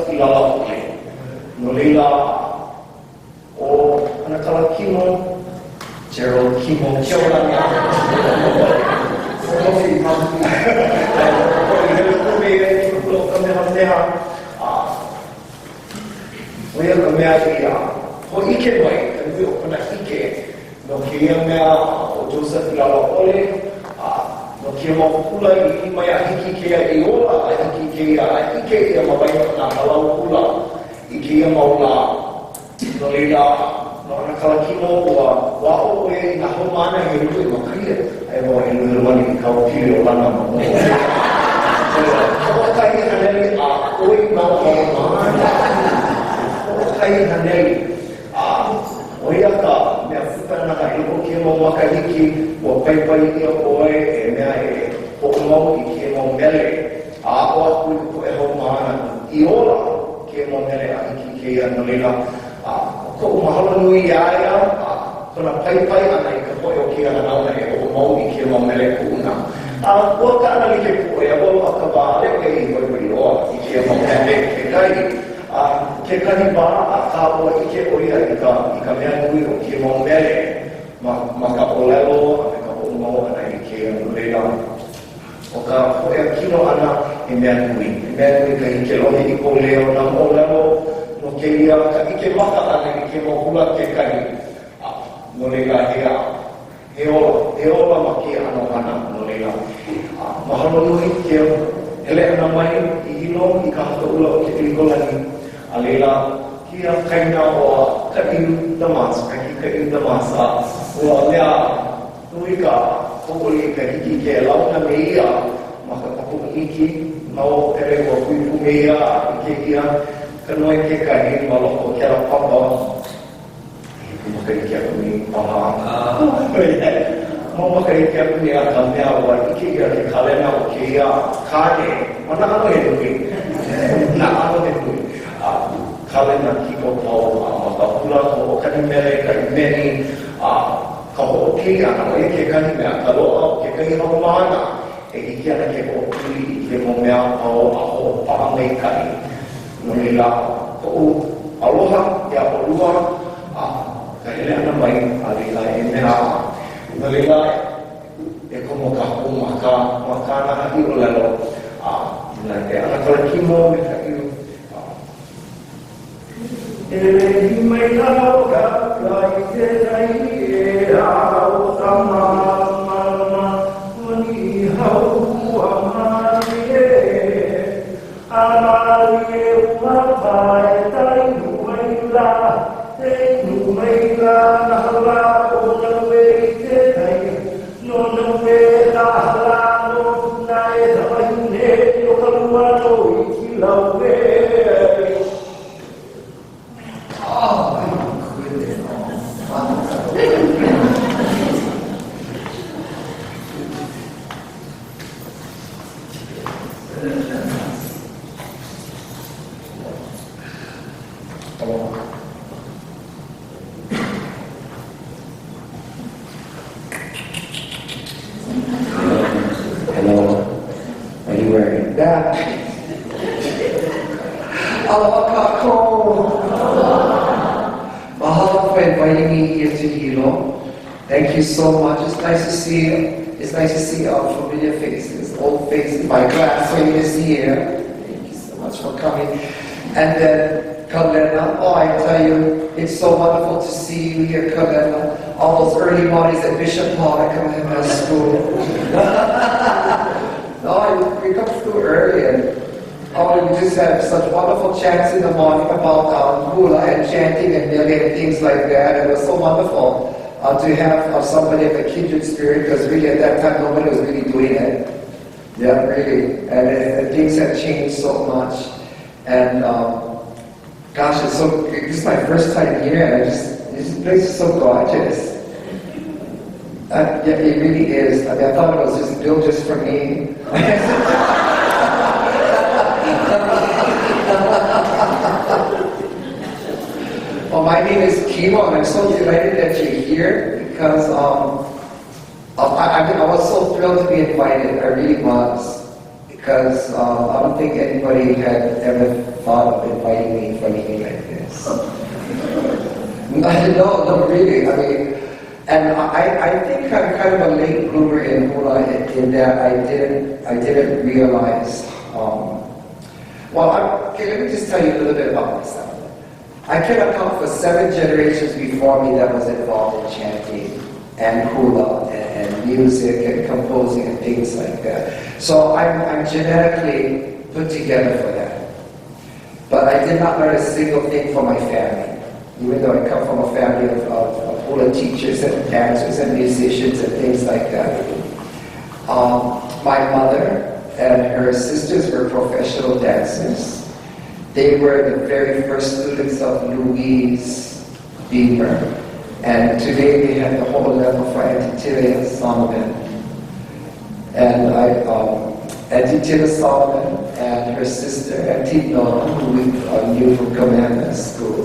Īlālā'ole, no leila o anakala kimo, Gerald kimo, kia ora ngā. Kofi mamu. Kofi hele kume e tukulo kamehameha. Oia ka mea ia, ho ike mai, ka nui o kana ike, no ke ia mea o Joseph Īlālā'ole, no kia mau Hula I mai a hiki ke ia Īola, a hiki ke ia a ike ia mawaina nā halau Hula, I ke ia mau nā, no leila, no ana kalakimo ua wao e nā homana he rui makaia, e mo e nui rumani I kau pili o lana mo. Kawa kai haneli a oi nā homana, kawa kai haneli a oia ka mea whitana ka ilo kia mau makahiki, ua paipai ia oe e mea e ho'omau I kia mau mele, a oa kui ko e hau maana Īola kia mau mele a hiki kia no leila, ko umahala nui iaia, kona paipai ana I ka poe o kia hanauna e ho'omau I kia mau mele ku'una. Ua ka ana like poe, a ua ka wāle e I hoi oa I kia mau mele ke kai, ke kahi wā a ka ua I ke oia I ka mea nui o kia mau mele, ma ka olelo, a ka ho'omau ana I kia no leila. O ka poe kino ana e mea nui ka ike lohi I ko leo na mo leo, no ke ia ka ike maka ana I ke mo hula ke kahi, no leila he ola ma ke ano ana no leila. Mahalo nui ke hele ana mai I hino I ka hata ula o ke ilikolani, a leila kia kaina o ka iu damas, ka iu damas, ua lea nui ka kokoli ka hiki ke launa me ia, ma ka paku iki, nao ere ua kuipu me ia, I ke ia, ka noe ke kahi, ma loko ke ala papa, Kumakaikya kami paha. Mamakaikya kami akamya wa ikiya ke kalena o kia kane. Mana ano itu? Na ano itu? Kalena kiko pau makapula ko kanimere kanimeni kaho kia na ke kanimea kalo ke kai romana e ikia na ke okuli ke momea pau aho paamei kai. Nunila ko aloha ya olua kailangan may alilay na nalilay kung makana Īlālā'ole anak lelaki mo may laugat lai terai au sama manihau amalie umapai tai numaila numaila nahala onawe terai nonawe nahala nonai taine yokaluano ikilawe. Hello, are you wearing that? Mahalo for inviting me here to Hilo. Thank you so much. It's nice to see you. It's nice to see our familiar faces, old faces, my classmates here. Thank you so much for coming. And then Kalena, I tell you, it's so wonderful to see you here, Kalena. All those early mornings at Bishop Hall, I come to my school. No, we come through early and we just have such wonderful chants in the morning about Hula and chanting and yelling and things like that. It was so wonderful to have somebody of a kindred spirit, because really at that time nobody was really doing it. Yeah, really. And things have changed so much. And gosh, this is my first time here, and this place is so gorgeous. Yeah, it really is. I mean, I thought it was just built just for me. Well, my name is Kimo, and I'm so delighted that you're here, because I was so thrilled to be invited. I really was. Because I don't think anybody had ever thought of inviting me for anything like this. No, really. I mean, and I think I'm kind of a late bloomer in Hula in that I didn't realize. Okay, let me just tell you a little bit about myself. I can account for 7 generations before me that was involved in chanting and hula and music and composing and things like that. So I'm genetically put together for that. But I did not learn a single thing from my family, even though I come from a family of hula teachers and dancers and musicians and things like that. My mother and her sisters were professional dancers. They were the very first students of Louise Beamer. And today we have the whole level for Auntie Tilly Solomon. And Auntie Tilly Solomon and her sister, Auntie Nona, who we knew from Commandment School,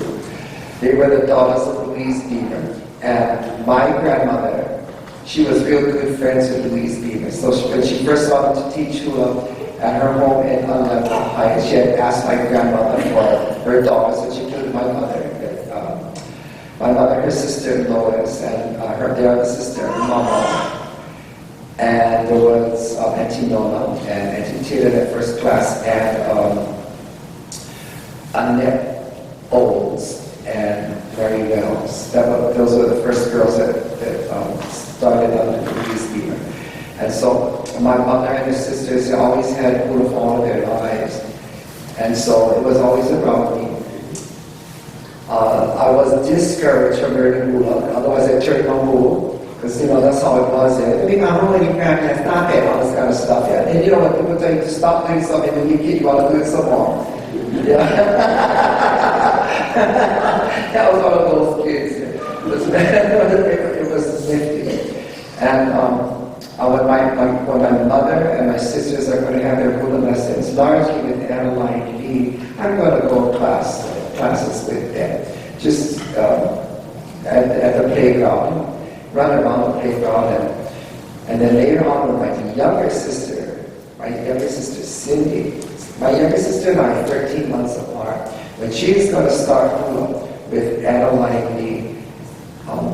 they were the daughters of Louise Beamer. And my grandmother, she was real good friends with Louise Beamer. So when she first started to teach hula at her home in Unlevel High, she had asked my grandmother for her daughters, and she included my mother. My mother, her sister Lois, and their other sister Mama, and there was Auntie Nona and Auntie Tita in first class, and Annette Olds and Mary Wells. Those were the first girls that started under Louise Beamer. And so my mother and her sisters always had hula for all of their lives, and so it was always around me. I was discouraged from learning hula, otherwise I turned on hula, because that's how it was. I mean, I'm only practice, not that, all this kind of stuff. Yeah. And when people tell you to stop doing something, when you get you want to do it some more. Yeah. That was one of those kids. It was nifty. And when my mother and my sisters are going to have their Hula lessons, largely with Adeline Lee, I'm going to go classes with them. Just at the playground, run around the playground. And then later on, with my younger sister Cindy, my younger sister and I are 13 months apart. When she's going to start Hula with Adeline Lee,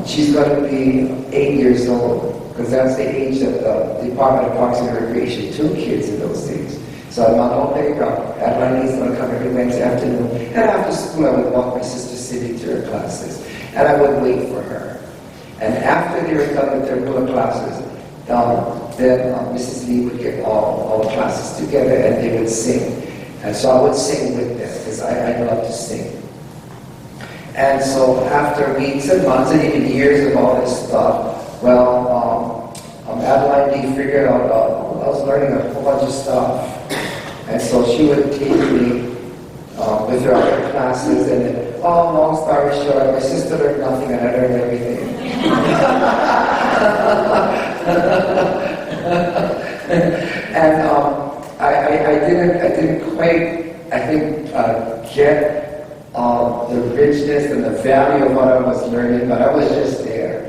she's going to be 8 years old, because that's the age that the Department of Parks and Recreation took kids in those days. So I'm on the playground. Adeline Lee's going to come every Wednesday afternoon. And after school, I would walk my sister Cindy to her classes. And I would wait for her. And after they were done with their Hula classes, then Mrs. Lee would get all the classes together and they would sing. And so I would sing with them, because I love to sing. And so after weeks and months and even years of all this stuff, well, Adeline Lee figured out I was learning a whole bunch of stuff. And so she would take me with her other classes, and then, long story short, my sister learned nothing and I learned everything. And I didn't quite, I think, get the richness and the value of what I was learning, but I was just there.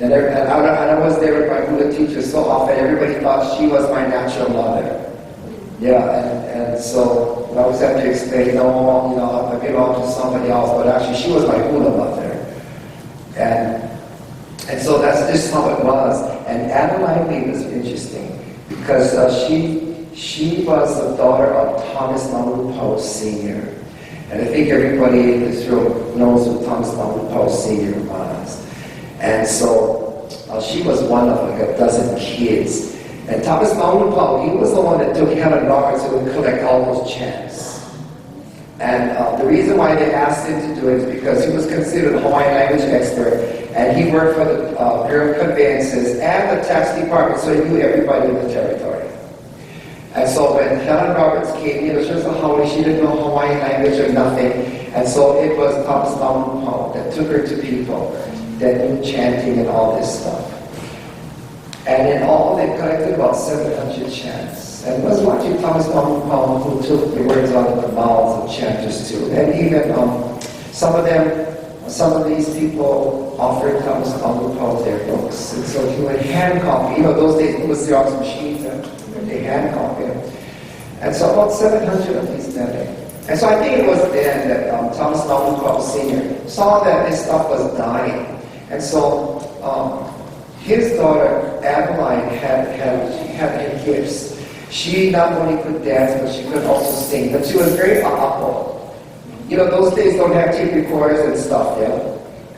And I was there with my Hula teacher so often, everybody thought she was my natural mother. Yeah, and so I always have to explain, no, I belong to somebody else, but actually she was my Hula mother. And so that's just how it was. And Adeline Lee was interesting, because she was the daughter of Thomas Malupo Sr. And I think everybody in this room knows who Thomas Malupo Sr. was. And so she was one of like a dozen kids. And Thomas Malupo, he was the one that took Helen Roberts who would collect all those chants. And the reason why they asked him to do it is because he was considered a Hawaiian language expert, and he worked for the Bureau of Conveyances and the tax department, so he knew everybody in the territory. And so when Helen Roberts came, she was a Hawaii, she didn't know Hawaiian language or nothing, and so it was Thomas Malupo that took her to people that knew chanting and all this stuff. And in all, they collected about 700 chants. And it was watching Thomas Malupo who took the words out of the mouths of chanters too. And even some of these people offered Thomas Malupo their books. And so he would hand copy. Those days it was Xerox machines, and they hand copied them. And so about 700 of these men. And so I think it was then that Thomas Malupo Sr. saw that this stuff was dying. And so his daughter, Adeline, had gifts. She not only could dance, but she could also sing. But she was very a'apo. Those days don't have tape recorders and stuff, yeah?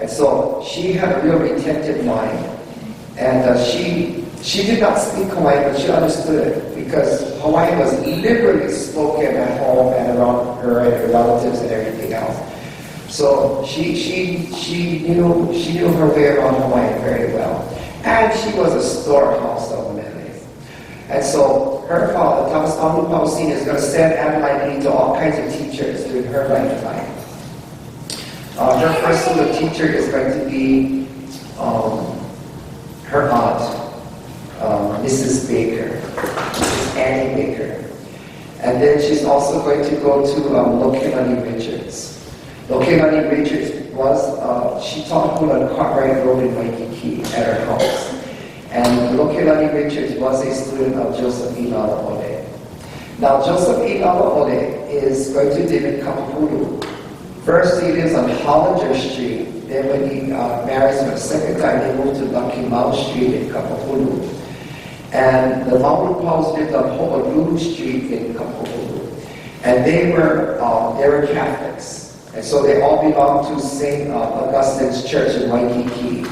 And so she had a real retentive mind. And she did not speak Hawaiian, but she understood it, because Hawaiian was liberally spoken at home and around her and her relatives and everything else. So she knew her way around Hawaiian very well. And she was a storehouse of memories. And so her father, Thomas Malupo Sr., is going to send Adeline Lee to all kinds of teachers during her lifetime. Her first Hula teacher is going to be her aunt, Mrs. Baker, Mrs. Annie Baker. And then she's also going to go to Lokelani Richards. Lokelani Richards she taught Hula on Cartwright Road in Waikiki at her house. And Lokelani Richards was a student of Joseph Īlālā'ole. Now, Joseph Īlālā'ole is going to live in Kapahulu. First, he lives on Hollinger Street. Then when he marries for a second time, they moved to Lucky Mau Street in Kapahulu. And the Maulupos lived on Ho'olulu Street in Kapahulu. And they were Catholics. And so they all belonged to St. Augustine's Church in Waikiki.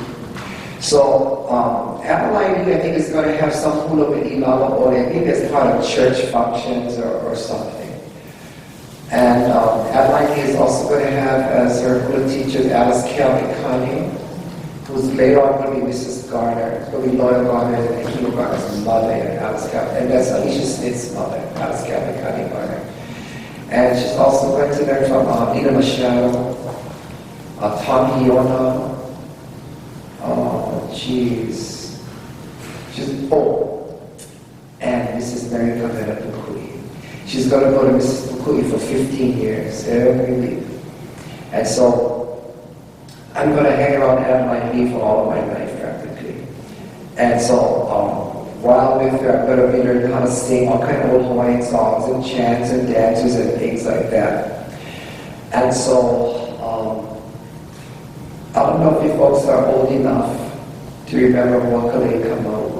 So Adeline Lee, I think, is going to have some Hula with Īlālā'ole. I think as part of church functions or something. And Adeline Lee is also going to have as her Hula teacher Alice Kalikani, who's later on going to be Mrs. Garner. It's going to be Loyal Garner and Hugh Garner's mother, Alice Kalikani. And that's Alicia Smith's mother, Alice Kalikani Garner. And she's also going to learn from Ina Machado, Tommy Yona, she's old. And Mrs. Mary Pavetta Pukui. She's going to go to Mrs. Pukui for 15 years, every week. And so, I'm going to hang around Adelaide Lee for all of my life, practically. And so, while with her, I'm going to be learning how to sing all kind of old Hawaiian songs and chants and dances and things like that. And so, I don't know if you folks are old enough to remember Wakale Kamau.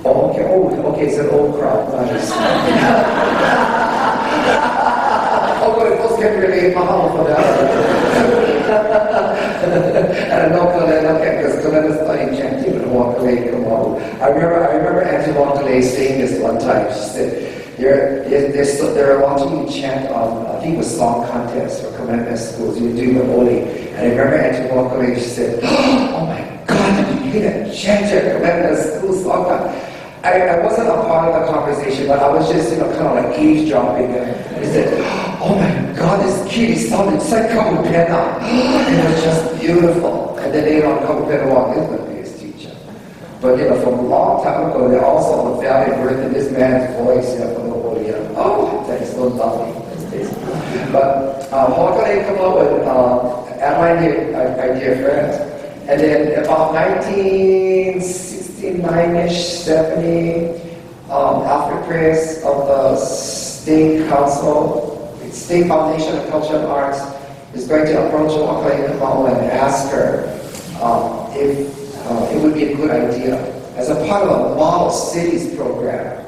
Oh, okay, it's an old crowd, nice. Oh, good, folks can relate mahalo for that. And I know Kalena, because Kalena studied chanting with Wakale Kamau. I remember Auntie Wakale saying this one time. She said, they're watching you chant on, I think it was song contests or commandment schools, you do the Oli. And I remember Auntie Wakale, she said, oh my God, did you hear that chant at commandment school song contest? I wasn't a part of the conversation, but I was just, kind of like eavesdropping. And he said, oh my God, this kid, he sounded just like Kapupena. It was just beautiful. And then later on, Kapupena walked in with me as teacher. But, from a long time ago, they all saw the value of birth in this man's voice, from the whole year. Oh, that is so lovely. But, Hawkeye come up with Adeline, our dear friends. And then about 1969-ish, 70, after prayers of the State Council, the State Foundation of Culture and Arts is going to approach Hawkeye Kamau and ask her if it would be a good idea, as a part of a model cities program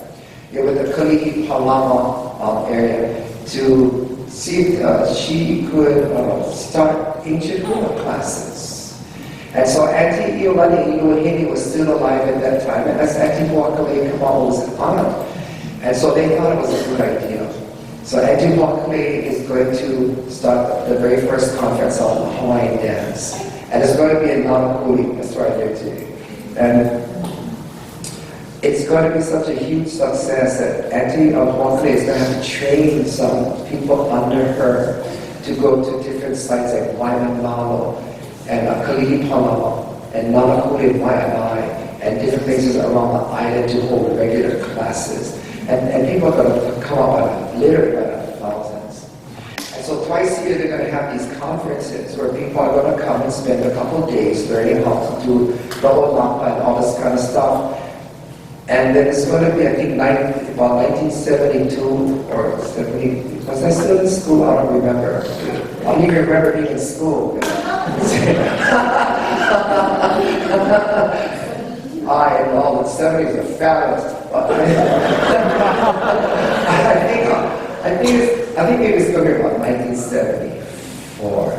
with the Kalihi Palama area, to see if she could start ancient Hula classes. And so Auntie Īlālā'ole was still alive at that time, and as Auntie Wakale Kamau was an aunt. And so they thought it was a good idea. So Auntie Wakale is going to start the very first conference on Hawaiian dance. And it's going to be in Nanakuli, that's right there today. And it's going to be such a huge success that Auntie Wakale is going to have to train some people under her to go to different sites like Waimanalo, and Kalihi Palama, and Nanakuli Waianae, and different places around the island to hold regular classes. And people are going to come up literally by the thousands. And so twice a year they're going to have these conferences where people are going to come and spend a couple of days learning how to do Loa Lapa and all this kind of stuff. And then it's going to be, I think, about 1972 or 70. Was I still in school? I don't remember. I don't even remember being in school. I know the 70s are fabulous. But I think maybe it's going to be about 1974,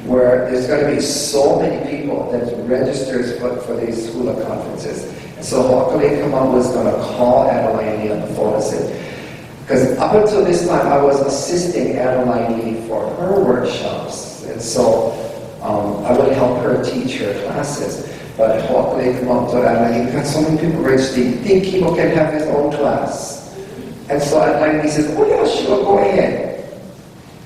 where there's going to be so many people that registers for these Hula conferences. And so Hawkale Kamau was going to call Adeline on the phone and say, because up until this time I was assisting Adeline for her workshops, and so I would help her teach her classes. But Hawkale Kamau told Adeline, you've got so many people registered, do you think Kimo can have his own class? And so Adeline says, oh yeah, sure, go ahead.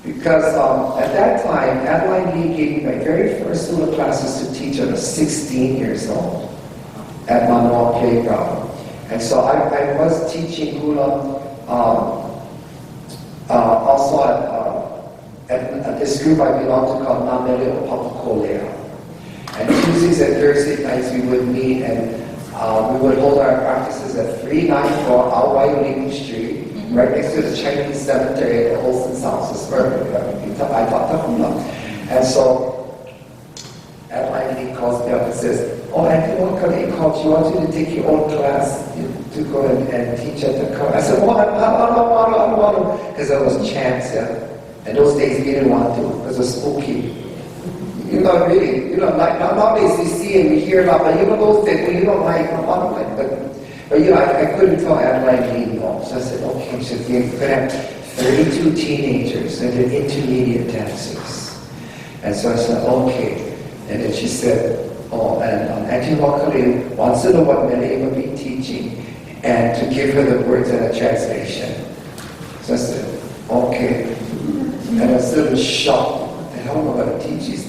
Because at that time, Adeline Lee gave me my very first Hula classes to teach when I was 16 years old at Manoa Playground. And so I was teaching Hula also at this group I belong to called Namele Opapakolea. And Tuesdays and Thursday nights we would meet and we would hold our practices at 394 Awaiulini Street, right next to the Chinese cemetery at the Olson's house. It's where I taught the Hula. And so Adeline calls me up and says, oh, Auntie Wakale called, she wants you to take your own class to go and teach at the class. I said, well, I don't want to, because there was chants, yeah. And those days we didn't want to, because it was spooky. Really, like nowadays we see and we hear about, but those days, well, you don't like, I don't like, but I couldn't tell Adeline Lee no. So I said, okay, so we're going to have 32 teenagers and they're intermediate dancers. And so I said, okay. And then she said, oh, and Auntie Wakale wants to know what Mele will be teaching and to give her the words and a translation. So I said, okay. And I was still shocked. What the hell am I going to teach these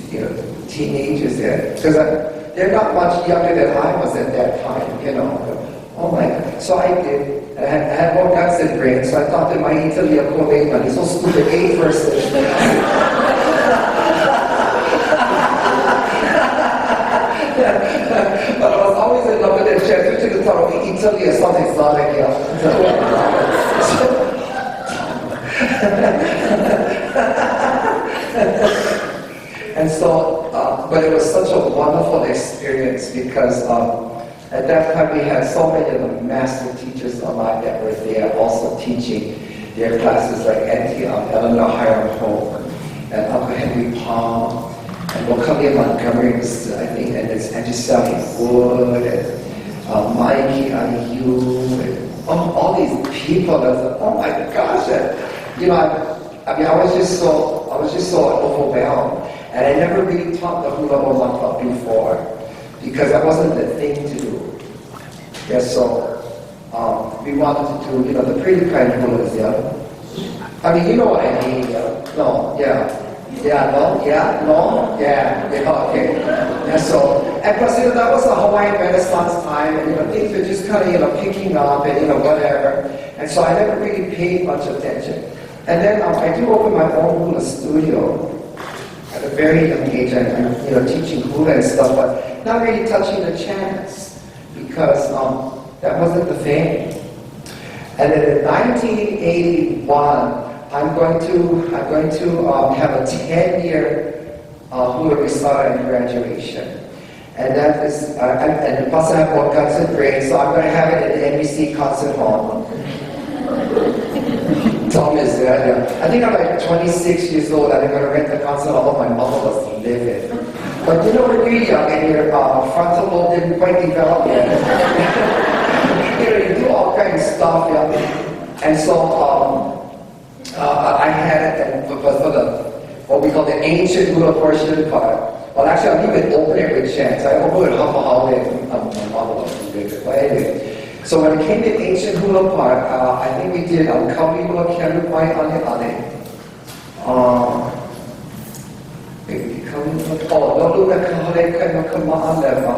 teenagers there? Because they're not much younger than I was at that time, you know. Oh my God. So I did. I had more guts than brains, so I thought that my Īlālā'ole man is so stupid, 8 verses. But I was always in love with that church, which is thought Italy or something exotic, you know. And so, but it was such a wonderful experience because at that time we had so many of the master teachers alive that were there also teaching their classes, like Auntie Eleanor Hiram Hope and Uncle Henry Palm and William Montgomery, I think, and it's Angie Sally Wood and Mikey Ayu and all these people. I was like, oh my gosh, and, you know, I was just so overwhelmed, and I never really taught the Hula before because that wasn't the thing to do. Yeah, so we wanted to do, you know, the pretty kind of hulas, yeah. I mean, you know what I mean, yeah. No, yeah. Yeah, no, yeah, no, yeah, okay. And so, and plus, you know, that was the Hawaiian Renaissance time, and, you know, things were just kind of, you know, picking up and, you know, whatever. And so I never really paid much attention. And then I do open my own hula studio at a very young age. I'm, you know, teaching hula and stuff, but not really touching the chants because that wasn't the thing. And then in 1981, I'm going to have a 10-year hula recital and graduation. And that is, and plus I have more guts and brains, so I'm going to have it at the NBC Concert Hall. Tom is there. Yeah. I think I'm like 26 years old and I'm going to rent the concert hall. My mother was livid. But you know, when you're young and your frontal lobe didn't quite develop yet. You know, you do all kinds of stuff. Yeah. And so I had it for the, what we call the ancient hula portion part. Well, actually, I'll even open it with chants. I open it half a holiday. My mother was livid. But anyway. So when it came to ancient hula part, I think we did Kauri Hula Kerupai Ale Ale. Loluna Kahale Kaimakama Aleva.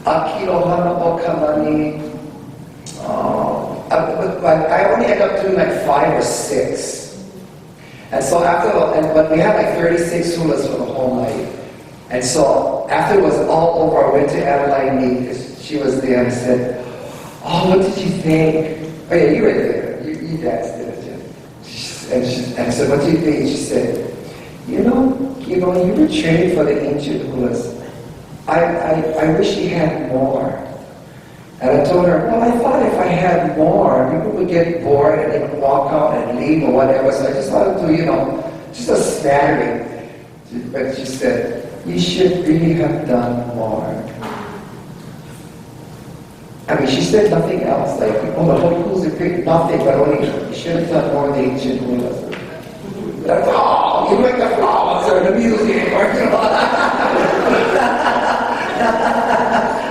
Akilohana Okamani. I only ended up doing like 5 or 6. And so but we had like 36 hulas for the whole night. And so after it was all over, I went to Adelaide meet because she was there and I said, oh, what did you think? Oh yeah, you were there. You danced there. And I said, what do you think? She said, you know, you were trained for the ancient hulas. I wish you had more. And I told her, well, I thought if I had more, people would get bored and they would walk out and leave or whatever. So I just wanted to, you know, just a smattering. But she said, you should really have done more. I mean, she said nothing else, like, oh, the whole hulas are great, nothing, but only, you should have done more of the ancient hulas. That's, oh, you make the flowers or the music, or, you know.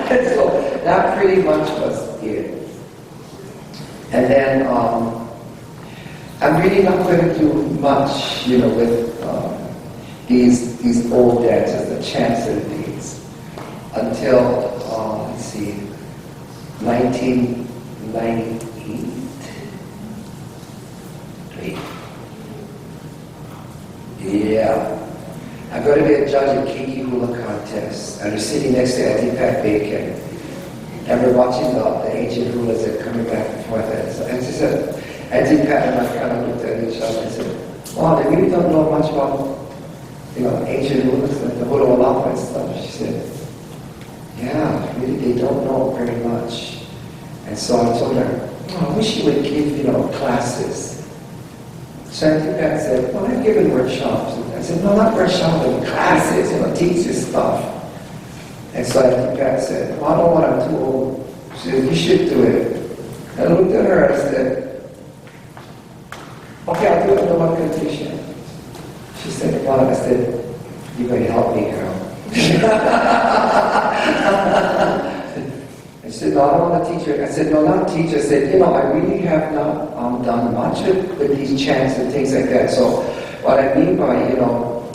And so, that pretty much was it. And then, I'm really not going to do much, you know, with these old dances, the chants and things, until, let's see, 1998. Yeah. I'm going to be a judge at Keiki Hula contest. And we're sitting next to Auntie Pat Bacon. And we're watching the ancient hulas that are coming back and forth. And she said, Auntie Pat and I kind of looked at each other and said, wow, they really don't know much about, you know, ancient hulas like the Īlālā'ole and stuff. She said, yeah, really, they don't know very much. And so I told her, oh, I wish you would give, you know, classes. So Auntie Pat said, well, I've given workshops. I said, no, not workshops, but classes, you know, teach this stuff. And so Auntie Pat said, well, I don't want to do old. She said, you should do it. And I looked at her and I said, okay, I'll do it under one condition. She said, well, I said, you're going to help me, girl. I said, no, I don't want to teach her. I said, no, not teach. I said, you know, I really have not done much with these chants and things like that. So what I mean by, you know,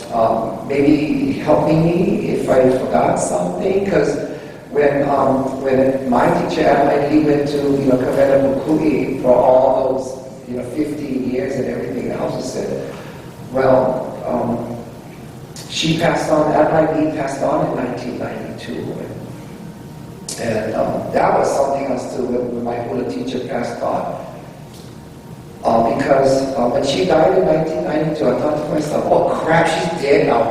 maybe helping me if I forgot something, because when my teacher he went to Kavena Bukui for all those 15 years and everything else, he said, well, she passed on, Adelaide passed on in 1992. And that was something else too, when my Hula teacher passed on. Because when she died in 1992, I thought to myself, oh crap, she's dead now.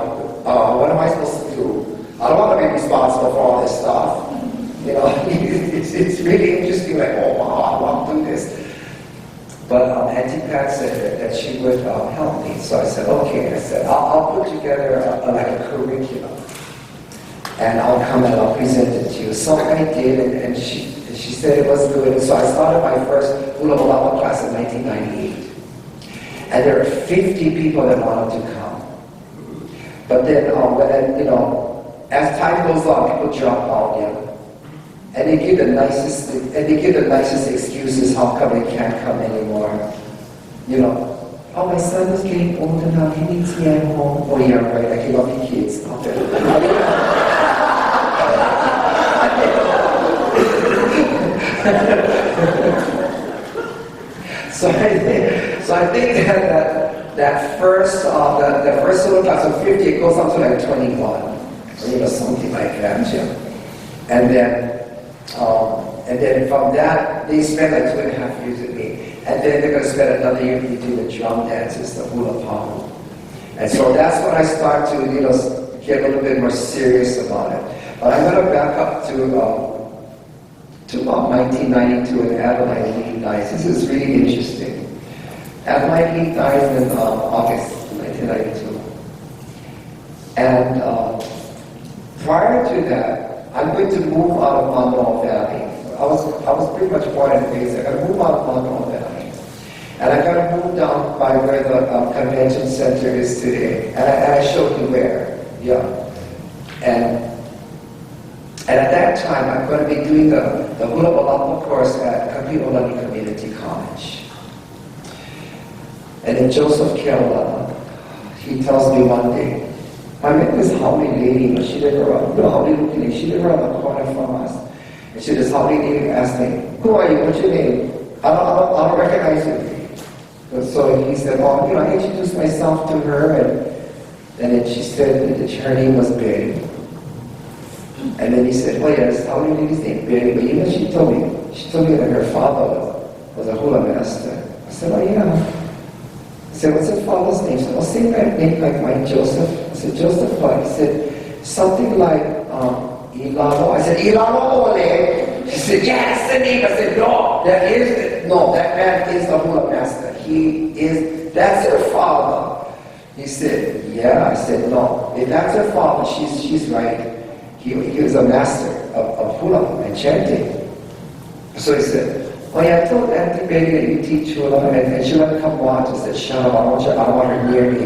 What am I supposed to do? I don't want to be responsible for all this stuff. It's really interesting, like, oh wow, I want to do this. But Auntie Pat said that she would help me. So I said, okay. I said, I'll put together like a curriculum. And I'll come and I'll present it to you. So I did, and she said it was good. And so I started my first Īlālā'ole class in 1998. And there were 50 people that wanted to come. But then, as time goes on, people drop out, and they give the nicest excuses how come they can't come anymore. Oh, my son is getting older now. He needs me at home. Oh yeah, right. I can love your kids. So I think that first solo class of 50, it goes up to like 21, or something like that, And then from that, they spent like 2.5 years with me. And then they're going to spend another year doing the drum dances, the hula pahu. And so that's when I start to, get a little bit more serious about it. But I'm going to back up to about 1992 when Adelaide Lee dies. This is really interesting. Adelaide Lee dies in August 1992. And prior to that, I'm going to move out of Monroe Valley. I was pretty much born and raised there. I'm going to move out of Monroe Valley. And I'm going to move down by where the convention center is today. And I showed you where. And at that time, I'm going to be doing the Hula course at Kapilolani Community College. And then Joseph Carolina, he tells me one day, I met this Haole lady, she lived around, she lived around the corner from us. And this Haole lady asked me, who are you, what's your name? I don't recognize you. And so he said, I introduced myself to her, and then she said that her name was Betty. And then he said, oh yeah, this Haole lady's name, Betty, but she told me that her father was a hula master. I said, oh yeah. I said, what's his father's name? She said, same name like mine, Joseph. I said, Joseph what? He said, something like Īlālā'ole. I said, Īlālā'ole. She said, yeah, that's the name. I said, no, that man is the hula master. That's her father. He said, yeah. I said, no, if that's her father, she's right. He was a master of hula and chanting. So he said, oh yeah, I told Auntie Betty that you teach hula, and she let me come watch. I said, shut up, I don't want her near me.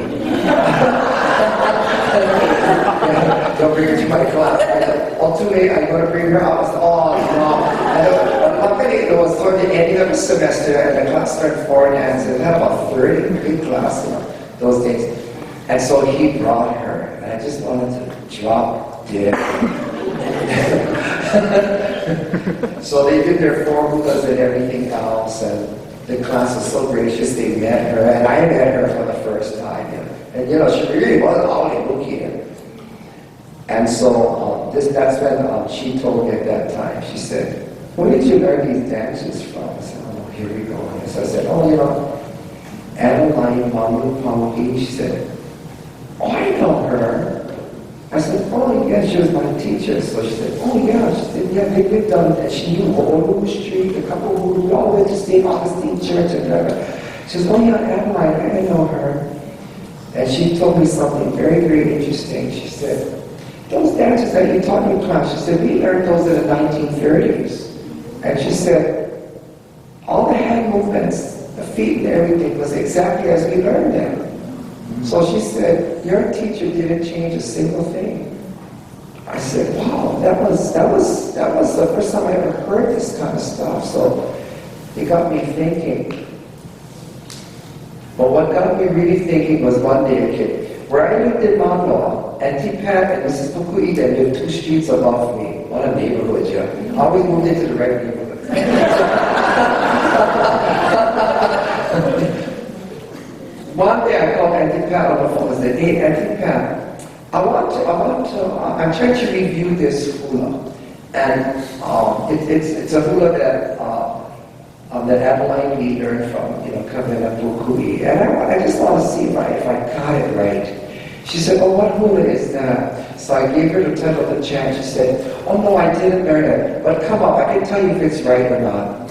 Don't bring her to my class. I said, oh, too late, I'm going to bring her out. I said, oh, no. But luckily, it was toward the end of the semester, and the class started foreign hands, and it had about 30 big class those days. And so he brought her, and I just wanted to drop dead. So they did their formulas and everything else, and the class was so gracious. They met her, and I met her for the first time. And she really was all looking. And so that's when she told me at that time. She said, "Where did you learn these dances from?" I said, "Oh, here we go." And so I said, "Oh, Adeline Mamu Pamki." She said, "Oh, I know her." I said, "Oh, yeah, she was my teacher." So she said, "Oh, yeah." She said, "Yeah, they lived on that. She knew Hulu Street, a couple of we all went to St. Augustine Church and whatever." She says, "Oh, yeah, Adeline, I know her." And she told me something very, very interesting. She said, "Those dances that you taught in class," she said, "we learned those in the 1930s. And she said, all the hand movements, the feet and everything was exactly as we learned them. So she said, your teacher didn't change a single thing." I said, wow, that was the first time I ever heard this kind of stuff. So it got me thinking. But what got me really thinking was one day, okay, where I lived in Mount Law, Auntie Pat and Mrs. Pukui that lived 2 streets above me. What a neighborhood, yeah. I always moved into the right neighborhood. One day I called Auntie Pat on the phone and said, hey, Auntie Pat, I'm trying to review this hula. And it's a hula that Adeline Lee learned from, Kamila Pukui. And I just want to see if I got it right. She said, oh, what hula is that? So I gave her the title of the chant. She said, oh no, I didn't learn it. But come up, I can tell you if it's right or not.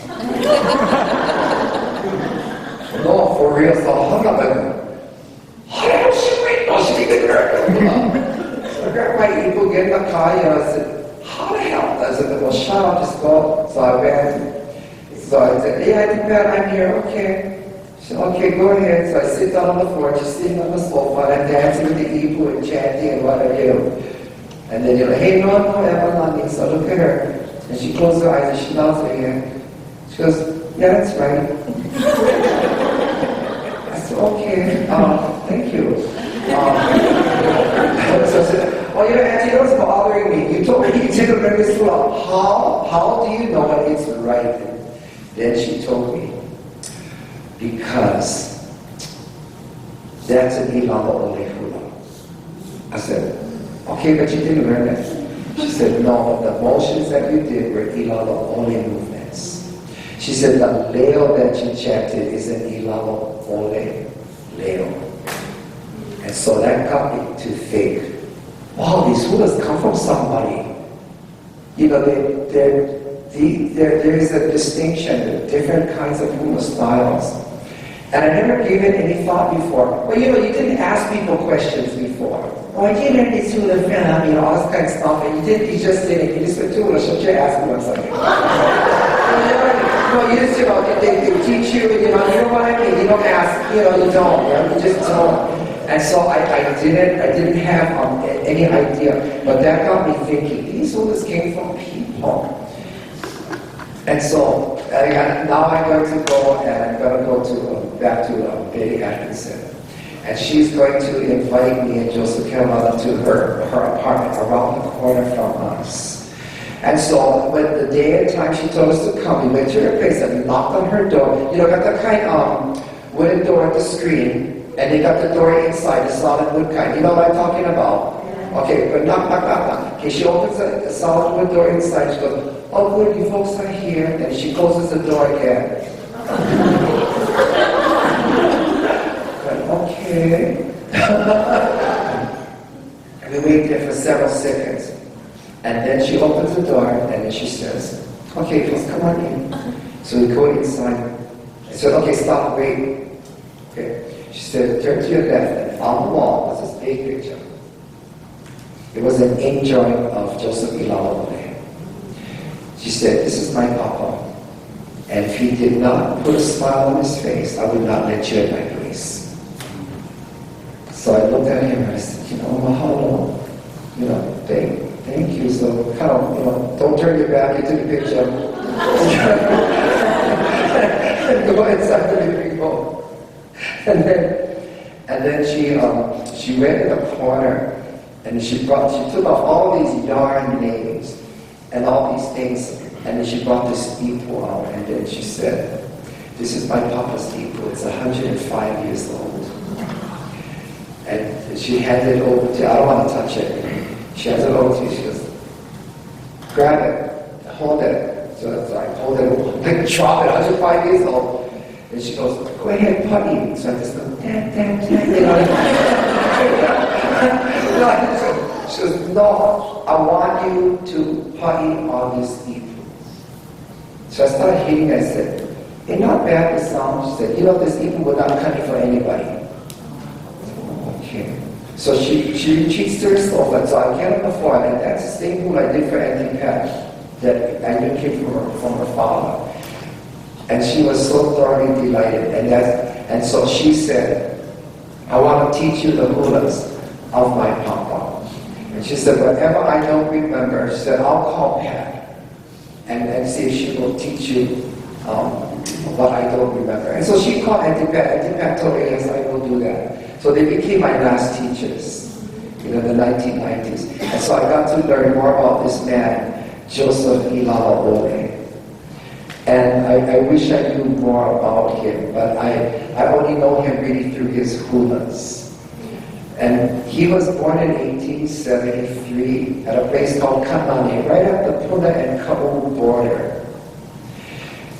No, for real, so I hung up and how the hell she right? No, she didn't learn it. So I grabbed my ego, get in the car, I said, how the hell? I said, well, shut up, just go. So I went. So I said, yeah, I think that I'm here, okay. She said, okay, go ahead. So I sit down on the floor, just sitting on the sofa, and I'm dancing with the ibu and chanting and what I do. And then you're like, hey, no, Evelyn. So I look at her, and she closes her eyes, and she nods her head. She goes, yeah, that's right. I said, okay, thank you. So I said, oh, Auntie, what's bothering me? You told me you didn't learn this hula. How do you know when it's right? Then she told me, because that's an Īlālā'ole hula. I said, okay, but you didn't learn it. She said, no, the motions that you did were Īlālā'ole movements. She said, the leo that you chanted is an Īlālā'ole leo. And so that got me to think, wow, these hulas come from somebody. There is a distinction, different kinds of hula styles. And I never gave it any thought before. Well, you didn't ask people questions before. Oh, I didn't learn this hula film, all this kind of stuff. And you just did it. You just went to hula, shouldn't you ask them something? No, you just, they teach you, you know what I mean? You don't ask, you don't, you just don't. And so I didn't have any idea. But that got me thinking, these hulas came from people. And so now I'm going to go and I'm going to go back to Betty Atkinson. And she's going to invite me and Joseph Carolina to her apartment around the corner from us. And so when the day and time she told us to come, we went to her place and we knocked on her door. Got the kind wooden door at the screen, and they got the door inside, the solid wood kind. You know what I'm talking about? Okay, but knock. Okay, she opens the solid wood door inside. She goes, oh good, you folks are here. And she closes the door again. Okay. And we wait there for several seconds. And then she opens the door and then she says, okay, folks, come on in. So we go inside. I said, okay, stop, wait. Okay. She said, turn to your left, and on the wall was this big picture. It was an ink drawing of Joseph Īlālā'ole. She said, this is my papa. And if he did not put a smile on his face, I would not let you in my place. So I looked at him and I said, mahalo. Thank you. So kind of, don't turn your back into the picture. And go inside the living room. And then she went in the corner and she took off all these yarn names and all these things, and then she brought this steeple out, and then she said, this is my papa's steeple, it's 105 years old. And she handed it over to, I don't want to touch it. She hands it over to you, she goes, grab it, hold it. So it's like, hold it, like drop it, 105 years old. And she goes, go ahead, putty. So I just go, damn, She goes, no, I want you to putty on this steeple. So I started hitting it. I said, it's not bad, the sound. She said, this steeple will not cut it for anybody. Okay. So she retreats to herself, and so I get on the floor, and that's the same rule I did for Auntie Pat that I knew came from her father. And she was so thoroughly delighted. And so she said, I want to teach you the hulas of my papa. And she said, whatever I don't remember, she said, I'll call Pat and see if she will teach you what I don't remember. And so she called Auntie Pat. Auntie Pat told her, yes, I will do that. So they became my last teachers, in the 1990s. And so I got to learn more about this man, Joseph Īlālā'ole. And I wish I knew more about him, but I only know him really through his hulas. And he was born in 1873 at a place called Kanani, right at the Hula and Ka'u border.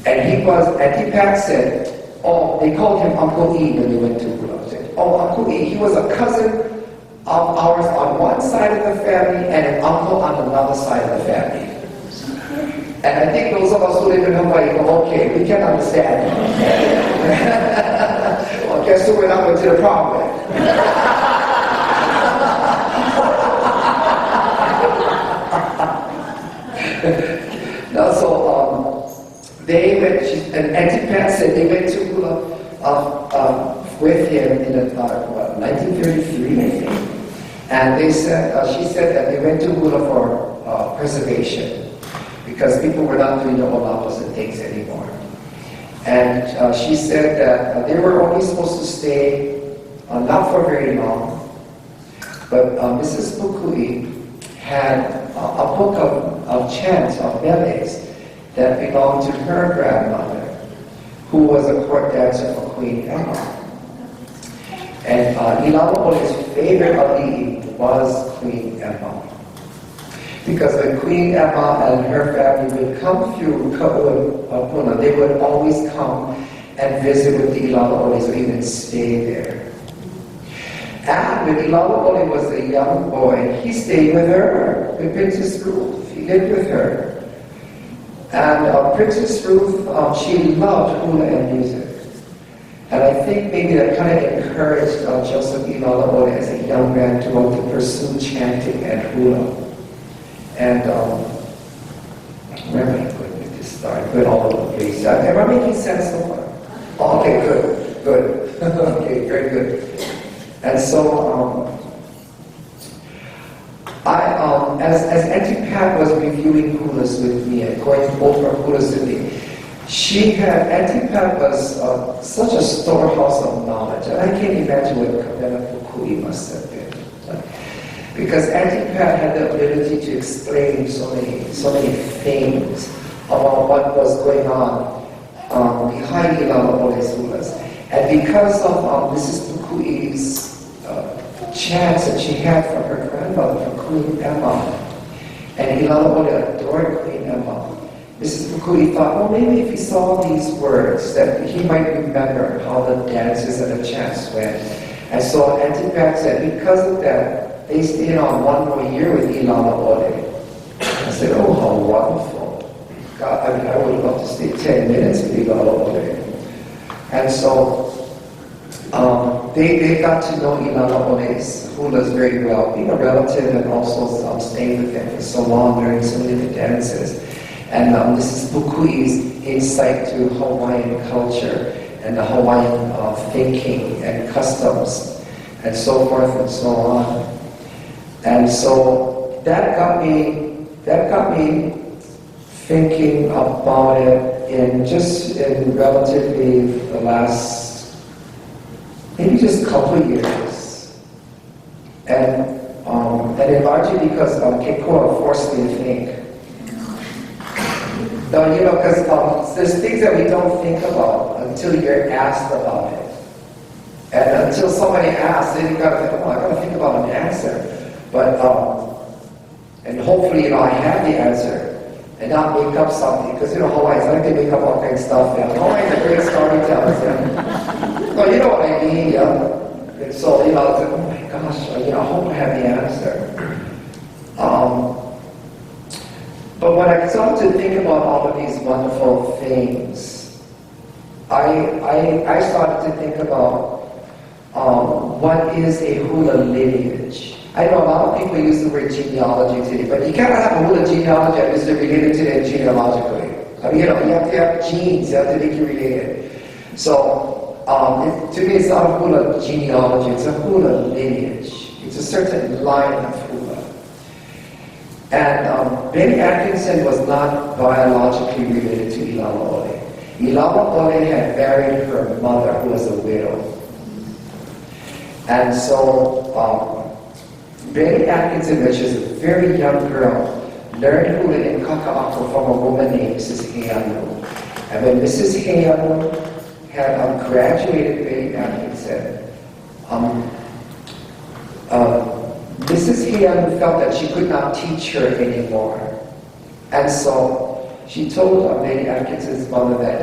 And Antipat said, oh, they called him Uncle E when they went to Hula. Said, oh, Uncle E, he was a cousin of ours on one side of the family and an uncle on another side of the family. And I think those of us who live in Hawaii go, okay, we can understand. Well, guess who we're not going to the prom with? No, so they went, and Antipat said they went to Hula with him in 1933, I think. And they said, she said that they went to Hula for preservation, because people were not doing the olapas and things anymore. And she said that they were only supposed to stay not for very long, but Mrs. Pukui had a book of chants, of meles, that belonged to her grandmother, who was a court dancer for Queen Emma. And Īlālā'ole's favorite ali'i was Queen Emma. Because when Queen Emma and her family would come through Ka'u, they would always come and visit with the Īlālā'oles or even stay there. And when Īlālā'ole was a young boy, he stayed with her, with Princess Ruth. He lived with her. And Princess Ruth, she loved hula and music. And I think maybe that kind of encouraged Joseph Īlālā'ole as a young man to want to pursue chanting and hula. And where am I going with this story? Good all over the place. Am I making sense so far? Oh, okay, good. Okay, very good. And so, as Antipat was reviewing hulas with me and going over hulas with me, Antipat was such a storehouse of knowledge, and I can't imagine what Kabena Pukui must have been. Because Antipat had the ability to explain so many things about what was going on behind Īlālā'ole's hulas. And because of Mrs. Pukui's chants that she had from her grandmother, from Queen Emma, and Īlālā'ole adored Queen Emma, Mrs. Pukui thought, well, maybe if he saw these words, that he might remember how the dances and the chants went. And so Antipat said, because of that, they stayed on one more year with Īlālā'ole. I said, oh, how wonderful. God, I would love to stay 10 minutes with Īlālā'ole. And so they got to know Īlālā'ole's hulas very well, being a relative and also staying with them for so long, learning so many of the dances. And this is Pukui's insight to Hawaiian culture and the Hawaiian thinking and customs and so forth and so on. And so that got me thinking about it in relatively the last maybe just a couple of years. And largely because Kekoa forced me to think. No, because there's things that we don't think about until you're asked about it. And until somebody asks, then you've got to think, oh, I've got to think about an answer. But, and hopefully, I have the answer and not make up something. Because, Hawaiians like to make up all kinds of stuff. Yeah. Hawaiians are great storytellers. Yeah. Well, you know what I mean. Yeah. And so, it's like, oh my gosh, I hope I have the answer. But when I started to think about all of these wonderful things, I started to think about what is a hula lineage. I know a lot of people use the word genealogy today, but you cannot have a hula genealogy that is related to them genealogically. I mean, you have to have genes, you have to make you related. So, to me, it's not a hula genealogy, it's a hula lineage. It's a certain line of hula. And Betty Atkinson was not biologically related to Īlālā'ole. Īlālā'ole had married her mother, who was a widow. And so Betty Atkinson, when she was a very young girl, learned hula in Kaka'ako from a woman named Mrs. Heiano. And when Mrs. Heiano had graduated Betty Atkinson, Mrs. Heiano felt that she could not teach her anymore. And so she told Betty Atkinson's mother that,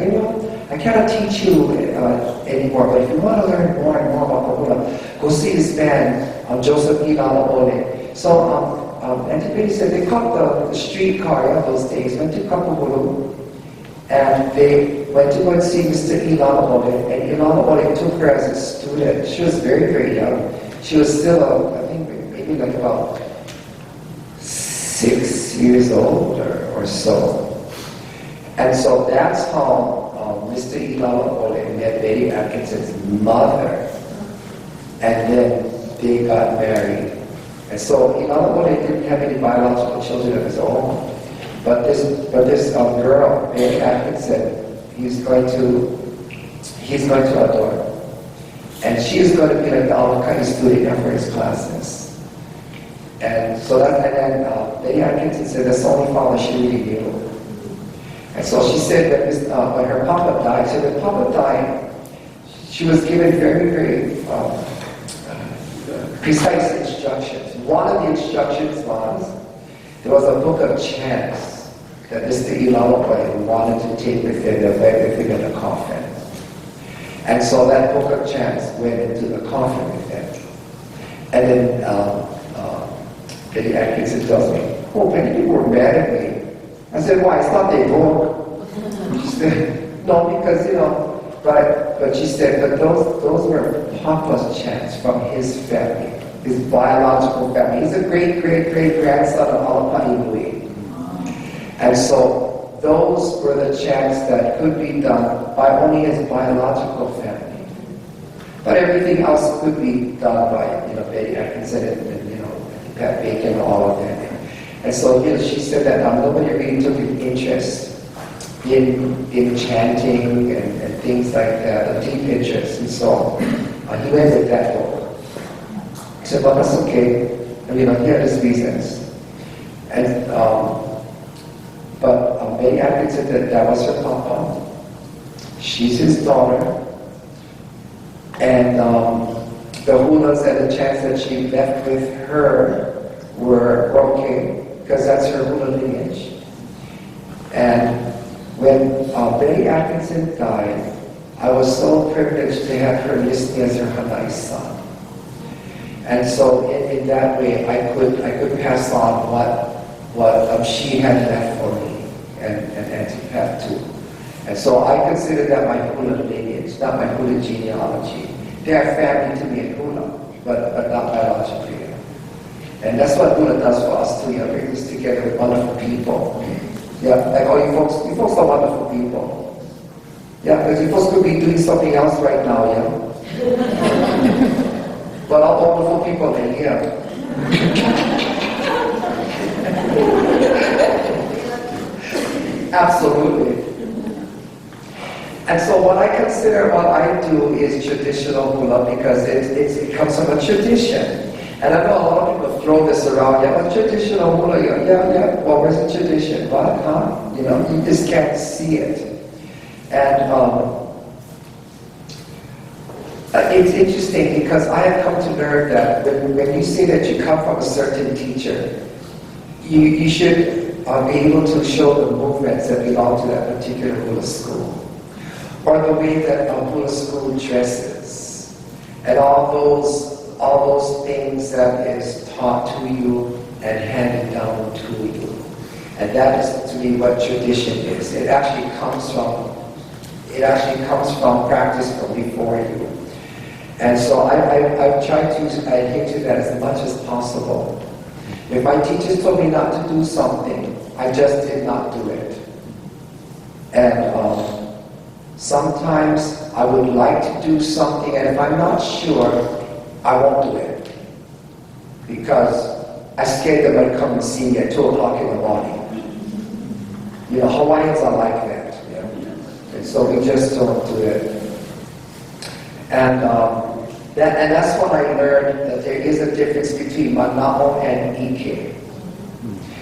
I cannot teach you anymore, but if you want to learn more and more about the hula, go see this man, Joseph Īlālā'ole. So Auntie Betty said they caught the streetcar those days, went to Kapahulu, and they went to go and see Mr. Īlālā'ole, and Īlālā'ole took her as a student. She was very, very young. She was still, I think, maybe like about 6 years old or so. And so that's how Mr. Īlālā'ole met Betty Atkinson's mother, and then they got married. And so Īlālā'ole didn't have any biological children of his own, but this girl, Betty Atkinson, he's going to adore, and she is going to be like the Alakani student for his classes. And so then Betty Atkinson said that's the only father she really knew. And so she said that when her papa died, so when papa died, she was given very, very precise instructions. One of the instructions was, there was a book of chants that Mr. Īlālā'ole wanted to take with him in the coffin. And so that book of chants went into the coffin with him. And then Betty Atkinson tells me, many people were mad at me. I said, why? It's not their book. She said, no, because, but she said, but those were Papa's chants from his family, his biological family. He's a great-great-great-grandson of Alapa'inui. And so those were the chants that could be done by only his biological family. But everything else could be done by, Betty Atkinson and Pat Bacon and all of them. And so she said that nobody really took an interest in chanting and things like that, a deep interest. And so he went with that book. He said, well, that's okay. Here are his reasons. And but Betty Atkinson said that was her papa. She's his daughter. And the hulas and the chants that she left with her were okay, because that's her hula lineage. And when Betty Atkinson died, I was so privileged to have her listed as her hanai son. And so in that way, I could pass on what she had left for me, and Auntie Pat too. And so I consider that my hula lineage, not my hula genealogy. They are family to me in hula, but not biologically. And that's what hula does for us too. Brings us together with wonderful people. Yeah, like all you folks are wonderful people. Yeah, because you folks could be doing something else right now, but all wonderful people are here. Absolutely. And so what I do is traditional hula because it comes from a tradition. And I know a lot of people throw this around, but traditional hula, well, where's the tradition? What, huh? You just can't see it. And it's interesting because I have come to learn that when you say that you come from a certain teacher, you should be able to show the movements that belong to that particular hula school. Or the way that a hula school dresses. And all those things that is taught to you and handed down to you. And that is to me what tradition is. It actually comes from practice from before you. And so I try to adhere to that as much as possible. If my teachers told me not to do something, I just did not do it. And sometimes I would like to do something, and if I'm not sure, I won't do it. Because I'm scared they're going to come and see me at 2 o'clock in the morning. Hawaiians are like that. And so we just don't do it. And And that's when I learned that there is a difference between manao and ike.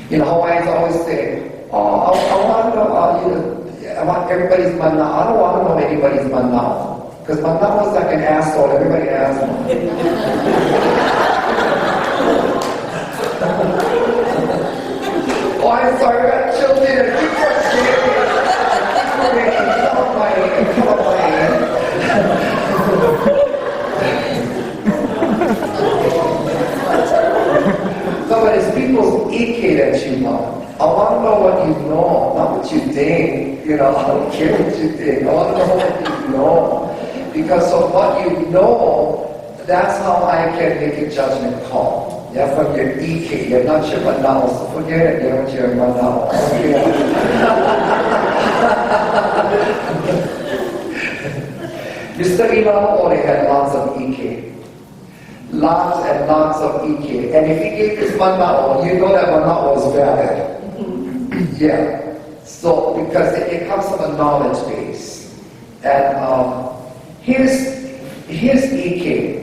You know, Hawaiians always say, oh, I want to know, I want everybody's manao. I don't want to know anybody's manao. Because manao is like an asshole, everybody has one. Oh, I'm sorry, I got children, I keep So when it's people's ike that you love, I want to know what you know, not what you think. You know, I don't care what you think. I want to know what you know. Because of what you know, that's how I can make a judgment call. Yeah, from your ike, you're not your manao, so forget it, you're not your manao. Mr. Īlālā'ole had lots of ike. Lots and lots of ike. And if he gave his manao, you know that manao was valid. Yeah. So, because it comes from a knowledge base. And here's ike.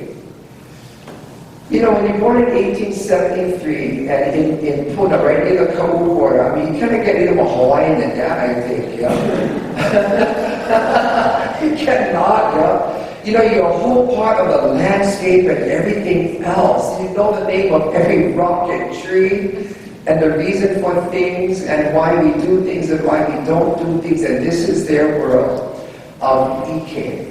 You know, when you're born in 1873 and in Puna, right near the Kau border, I mean, you kind of get into a Hawaiian than that, I think, yeah. You cannot, yeah. You know, you're a whole part of the landscape and everything else. You know the name of every rock and tree and the reason for things and why we do things and why we don't do things. And this is their world of ike.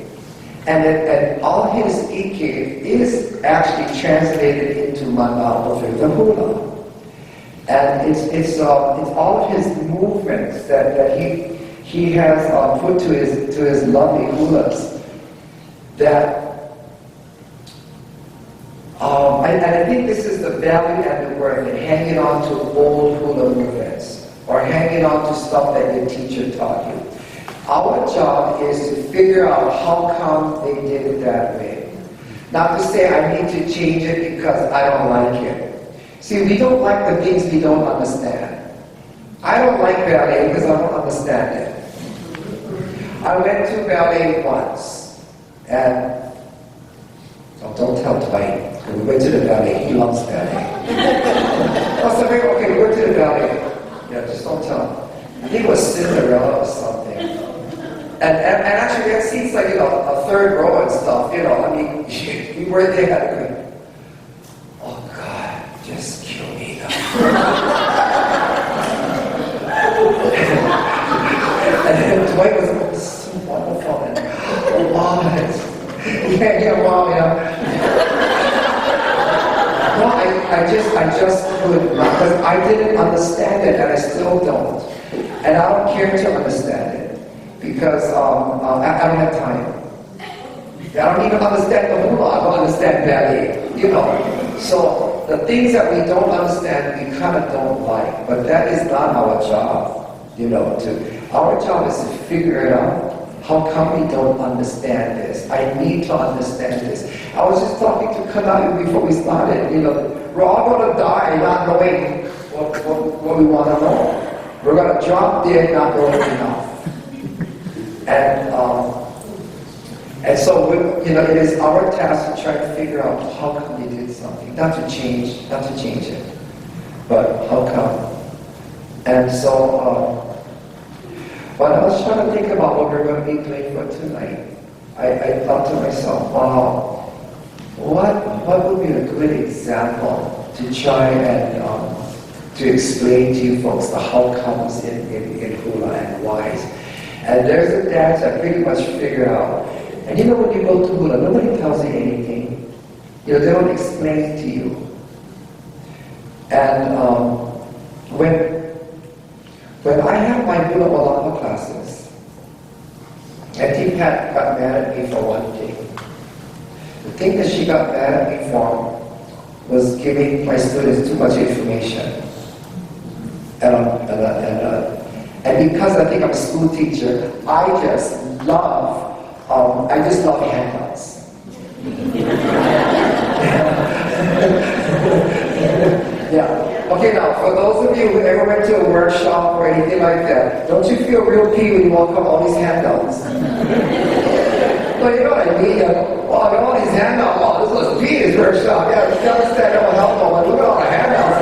And all his ike is actually translated into manao, the Hula. And it's all of his movements that he has put to his lovely hulas. That and I think this is the value and the worth in hanging on to old hula movements or hanging on to stuff that your teacher taught you. Our job is to figure out how come they did it that way. Not to say I need to change it because I don't like it. See, we don't like the things we don't understand. I don't like ballet because I don't understand it. I went to ballet once, and don't tell Dwight. We went to the ballet. He loves ballet. I said, okay, we went to the ballet. Yeah, just don't tell him. I think it was Cinderella or something. And actually we had seats like, you know, a third row and stuff, you know. I mean, we were there had a good, oh God, just kill me now. And then Dwight was so wonderful and Mom, yeah, Mom, yeah. No, I just could, because I didn't understand it and I still don't. And I don't care to understand it. Because I don't have time. I don't even understand the hula, I don't understand ballet, you know. So the things that we don't understand, we kind of don't like. But that is not our job, you know. Our job is to figure it out. How come we don't understand this? I need to understand this. I was just talking to Kanai before we started, you know. We're all going to die not knowing what we want to know. We're going to drop dead not knowing enough. And so, you know, it is our task to try to figure out how come we did something, not to change it, but how come. And so, when I was trying to think about what we're going to be doing for tonight, I thought to myself, wow, what would be a good example to try and to explain to you folks the how comes in hula and whys. And there's a dance I pretty much figured out. And you know when you go to hula, nobody tells you anything. You know, they don't explain it to you. And when I have my hula Olapa classes, I think Pat got mad at me for one thing. The thing that she got mad at me for was giving my students too much information. And because I think I'm a school teacher, I just love handouts. Yeah. Okay, now, for those of you who ever went to a workshop or anything like that, don't you feel real pee when you walk up all these handouts? No, But you know what I mean? Well, I got all these handouts. Oh, this was Peter's workshop. Yeah, you gotta stand up and help them. But look at all the handouts.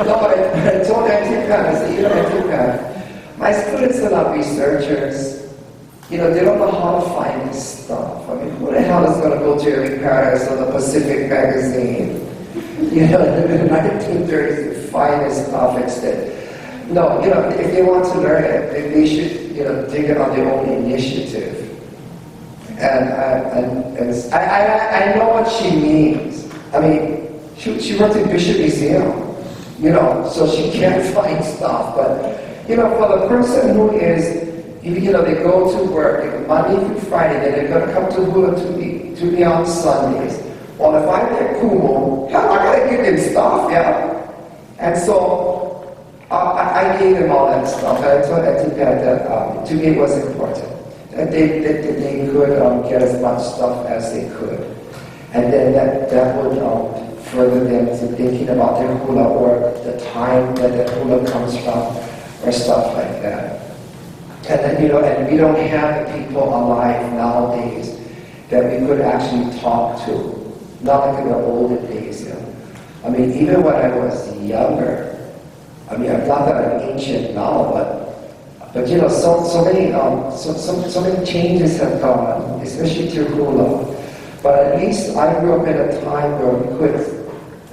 No, I told Antipan, I said, you know, Antipan, my students are not researchers. You know, they don't know how to find this stuff. I mean, who the hell is going to go to every paradise on the Pacific magazine? You know, in the 1930s to find this stuff instead. No, you know, if they want to learn it, they should, you know, take it on their own initiative. And I know what she means. I mean, she worked at Bishop Museum, you know, so she can't find stuff. But, you know, for the person who is, you know, they go to work Monday through Friday, then they're going to come to Hula to me on Sundays. Well, if I'm at Kumo, hell, I got to give them stuff, yeah. And so I gave them all that stuff. And I told Etipat that to me it was important. That they could get as much stuff as they could. And then that would further them to thinking about their hula or the time that the hula comes from or stuff like that. And then, you know, and we don't have the people alive nowadays that we could actually talk to. Not like in the olden days, you know. I mean, even when I was younger, I mean, not that I'm ancient now, but you know, so many changes have gone, especially through hula. But at least I grew up in a time where we could,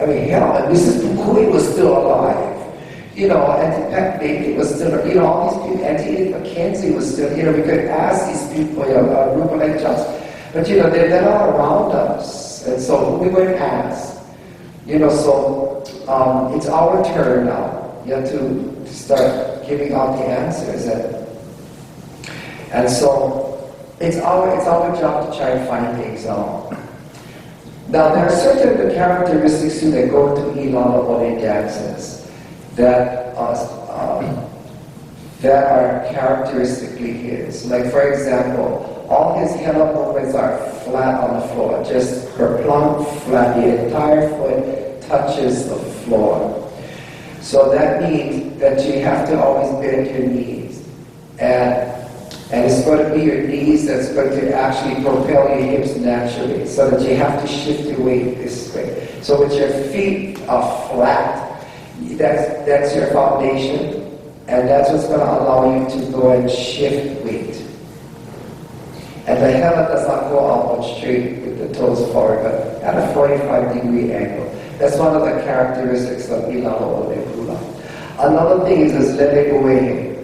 I mean, hell, and Mrs. Pukui was still alive. You know, Auntie Peck Baby was still, you know, all these people, Auntie Mackenzie was still, you know, we could ask these people, you know, Rupert like Johnson. But, you know, they're not around us. And so we would ask, you know, so it's our turn now. You have to start giving out the answers. And so it's our job to try and find things out. Now, there are certain characteristics too that go to Īlālā'ole dances that are characteristically his. Like, for example, all his Hula movements are flat on the floor, just plump, flat. The entire foot touches the floor. So that means that you have to always bend your knees. And it's going to be your knees that's going to actually propel your hips naturally, so that you have to shift your weight this way. So with your feet are flat, that's your foundation, and that's what's going to allow you to go and shift weight. And the Hula does not go out straight with the toes forward, but at a 45-degree angle. That's one of the characteristics of Īlālā'ole Hula. Another thing is this lele uehe.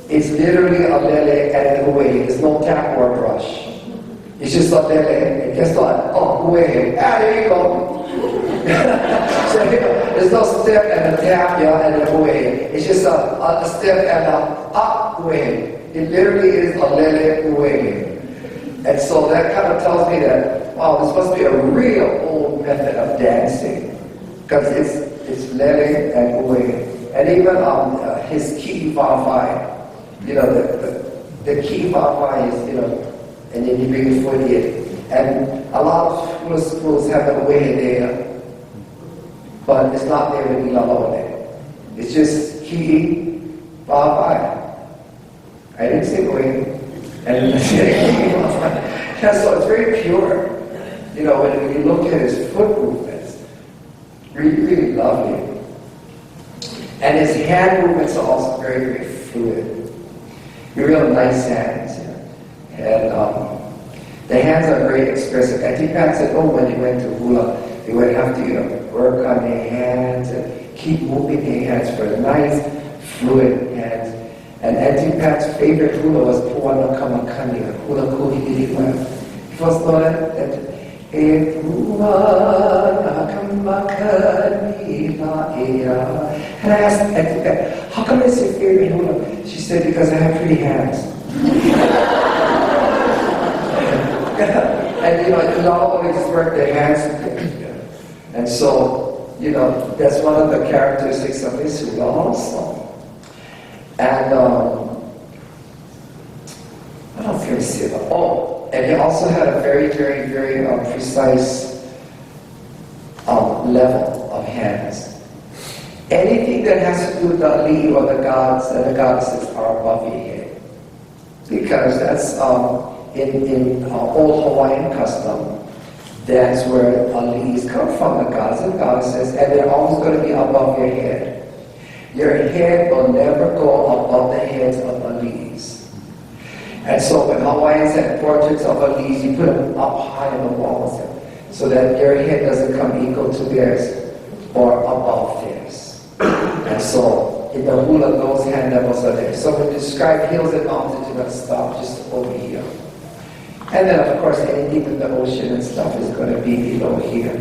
It's literally a lele and uehe. There's no tap or brush. It's just a lele, and guess what? Oh, uehe. Ah, there you go. So, you know, there's no step and a tap, yeah, and a uehe. It's just a step and a uehe. It literally is a lele uehe. And so that kind of tells me that, wow, this must be a real old method of dancing. Because it's lele and uehe. And even his ki vavai, you know, the ki vavai is, you know, and then you bring your foot in. And a lot of Hula schools have the uehe there, but it's not there in Īlālā'ole. It's just ki vavai. I didn't say uehe. And yeah, so it's very pure. You know, when you look at his foot movements, really, really lovely. And his hand movements are also very, very fluid. Real nice hands. And the hands are very expressive. Etipat said, oh, when he went to Hula, they would have to, you know, work on their hands and keep moving their hands for nice, fluid hands. And Antipat's favorite hula was Puana Kamakani, Hula Kuhiliwa. It was known that Puana Kamakani Laera. And I asked Antipat, how come it's your favorite hula? She said, because I have pretty hands. And you know, they always work their hands together. And so, you know, that's one of the characteristics of his hula also. And what else can we say about? Oh, and he also had a very, very, very precise level of hands. anything that has to do with the Ali or the gods and the goddesses are above your head. Because that's in old Hawaiian custom, that's where Alis come from, the gods and goddesses, and they're always going to be above your head. Your head will never go above the heads of Alis. And so when Hawaiians had portraits of Alis, you put them up high on the walls so that your head doesn't come equal to theirs or above theirs. And so in the Hula, those hand levels are there. So when you describe hills and mountains, you're going to stop just over here. And then, of course, anything in the ocean and stuff is going to be below here.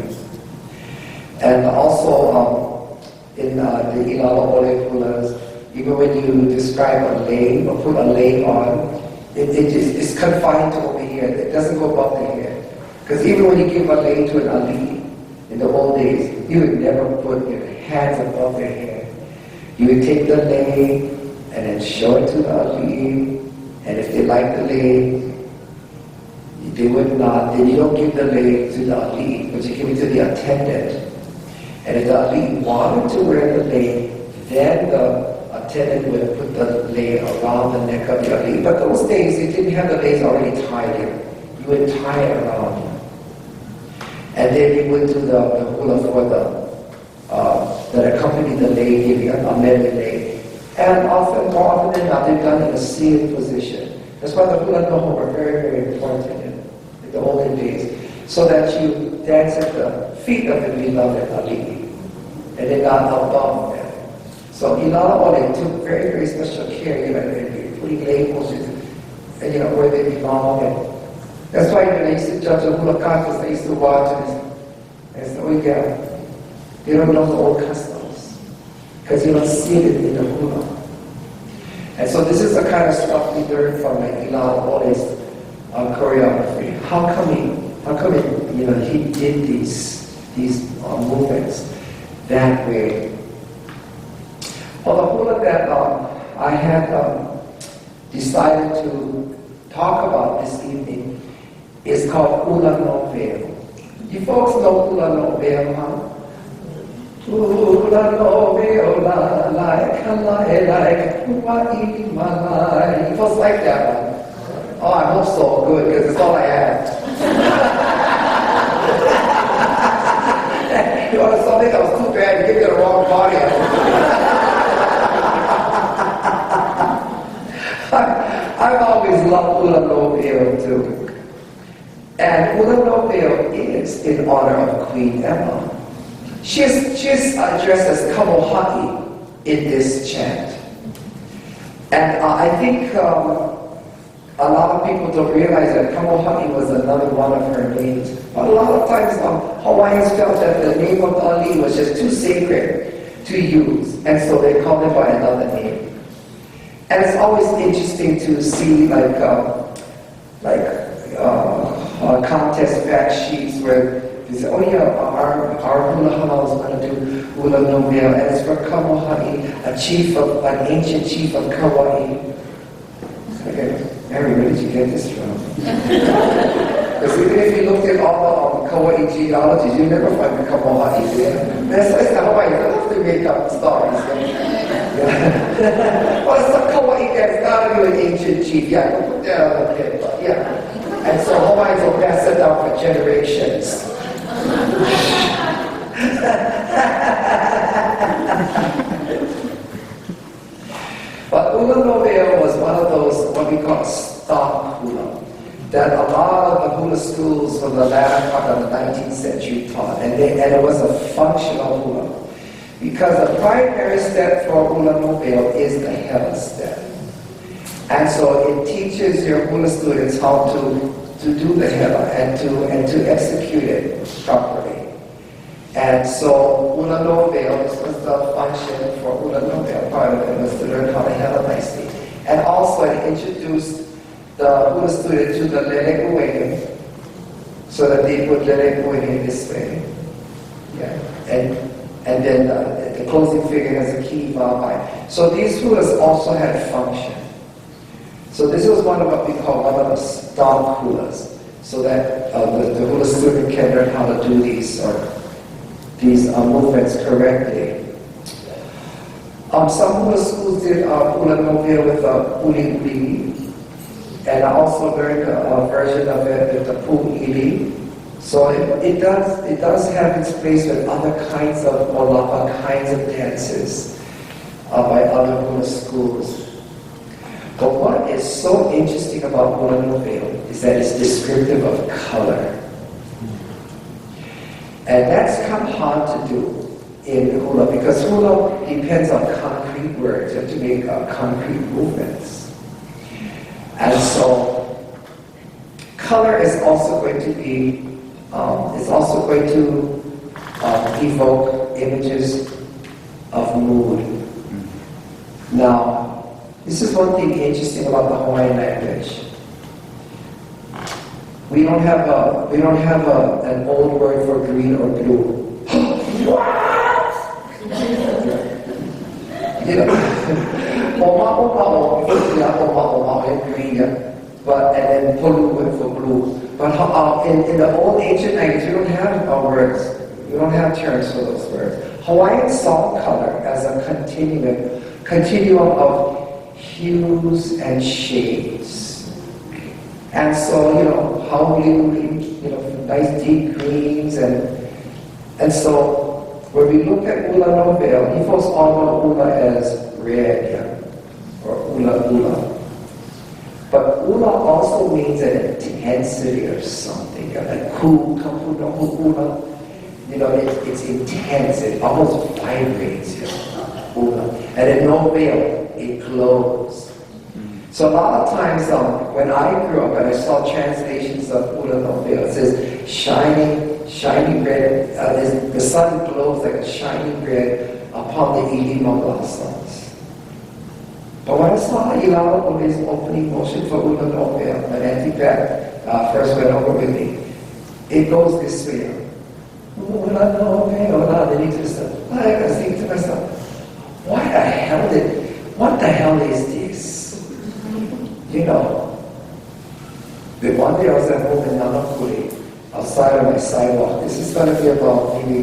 And also, in the Īlālā'ole Hulas, even when you describe a lei or put a lei on, it's confined to over here. It doesn't go above the head. Because even when you give a lei to an Ali, in the old days, you would never put your hands above their head. You would take the lei and then show it to the Ali, and if they like the lei, they would not, then you don't give the lei to the Ali, but you give it to the attendant. And if the Ali wanted to wear the lei, then the attendant would put the lei around the neck of the Ali. But those days, they didn't have the leis already tied here. You would tie it around him. And then you would do the hula for that accompanied the lei, giving a medley lei. And often, more often than not, they're done in a seated position. That's why the hula noho were very, very important in the olden days. So that you dance at the feet of the beloved Ali, and they're not above them. So Īlālā'ole took very, very special care, in putting labels and where they belong. And that's why when I used to judge the hula contest, I used to watch and say, oh yeah, they don't know the old customs, because you don't see it in the hula. And so this is the kind of stuff we learn from Īlālā'ole's choreography. How come he did these movements that way? Well, the hula that I had decided to talk about this evening is called Īlālā'ole. You folks know Īlālā'ole, huh? You folks like that one? Oh, I hope so. Good, because it's all I have. You know, something that was too bad, you give it the wrong body. I've always loved Īlālā'ole too. And Īlālā'ole is in honor of Queen Emma. She's addressed as Kamoha'i in this chant. And I think a lot of people don't realize that Kamoha'i was another one of her names. But a lot of times Hawaiians felt that the name of Ali was just too sacred to use, and so they called it by another name. And it's always interesting to see contest fact sheets where they say, oh yeah, our hula hala is going to do hula nobel, and it's for Kamoha'i, an ancient chief of Kauai. Okay. Mary, where did you get this from? Because even if you looked at all the Kauai genealogies, you never find the Kamoha'i there. That's why it's the Hawaii. You don't have to make up stories. Well, it's the Kauai that's got to be an ancient chief. Yeah, we'll put that on the paper. Yeah. And so Hawaiians will pass it down for generations. But Īlālā'ole was one of those, what we call stock hula, that a lot of the hula schools from the latter part of the 19th century taught, and it was a functional hula. Because the primary step for Īlālā'ole is the Hela step. And so it teaches your hula students how to do the Hela and to execute it properly. And so Īlālā'ole, this was the function for Īlālā'ole, part of it was to learn how to Hela nicely. And also it introduced the hula student to the lele'uehe, so that they put lele'uehe this way. Yeah. And then the closing figure has a key vavai. So these hulas also had function. So this was one of what we call one of the stock hulas, so that the hula student can learn how to do these movements correctly. Some Hula schools did Hula Novia with Uli Uli, and I also learned a version of it with the Pu Ili. So it does have its place with other kinds of Molapa kinds of dances by other Hula schools. But what is so interesting about Hula Novia is that it's descriptive of color. And that's kind of hard to do in Hula because Hula depends on concrete words. You have to make concrete movements. And so color is also going to be, evoke images of mood. Now, this is one thing interesting about the Hawaiian language. We don't have an old word for green or blue. You know, green, but and then polu for blue. But in the old ancient language, we don't have words. We don't have terms for those words. Hawaiian saw color as a continuum of hues and shades. And so, nice deep greens and so when we look at Ula Novia, you folks all know Ula as red, or Ula Ula. But Ula also means an intensity or something, like ku, kapu, no, Ula. It's intense, it almost vibrates, Ula. And in Novia, it glows. So a lot of times when I grew up and I saw translations of Ula Novia, it says shiny red, the sun glows like a shiny red upon the Īlālā'ole blossoms. But when I saw Īlālā'ole's opening motion for Ula Novia, when Auntie Pat first went over with me, it goes this way. Ula Novia, then he just said, I was thinking to myself, what the hell is this? But one day I was at home in Nanakuri, outside on my sidewalk. This is going to be about maybe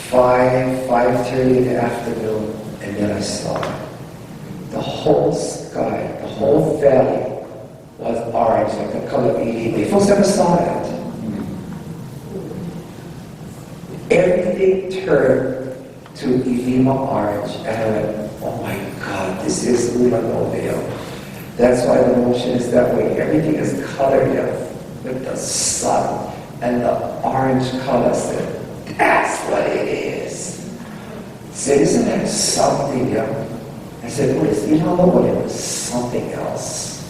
5:30 in the afternoon, and then I saw it. The whole sky, the whole valley was orange, like the color of Ili. You folks ever saw that? Everything turned to Ilima orange, and I went, oh my God, this is Ula Novia. That's why the motion is that way. Everything is colored with the sun and the orange color. Said, that's what it is. I said, isn't that something? I said, what is Īlālā'ole? It was something else.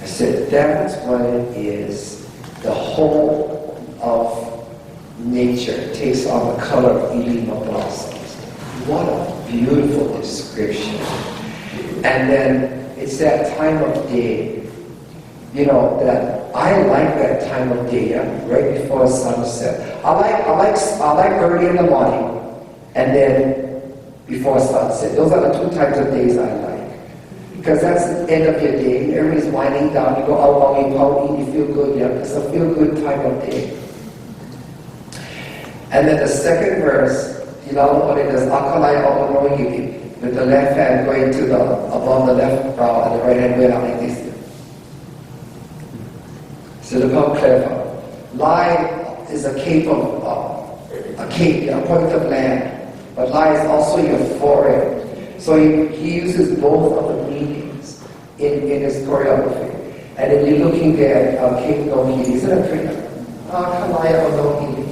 I said, that's what it is. The whole of nature takes on the color of Ilima blossoms. What a beautiful description. And then it's that time of day, that I like that time of day, right before sunset. I like early in the morning, and then before sunset. Those are the two types of days I like. Because that's the end of your day, everybody's winding down, you go out, you feel good, it's a feel-good time of day. And then the second verse, Īlālā'ole does Akalai O'onohili, with the left hand going to above the left brow and the right hand going out like this. So look how clever. Lai is a cape of a point of land, but Lai is also your forehead. So he uses both of the meanings in his choreography. And then you're looking there at Cape Nohili, isn't it pretty? Akalai O'onohili.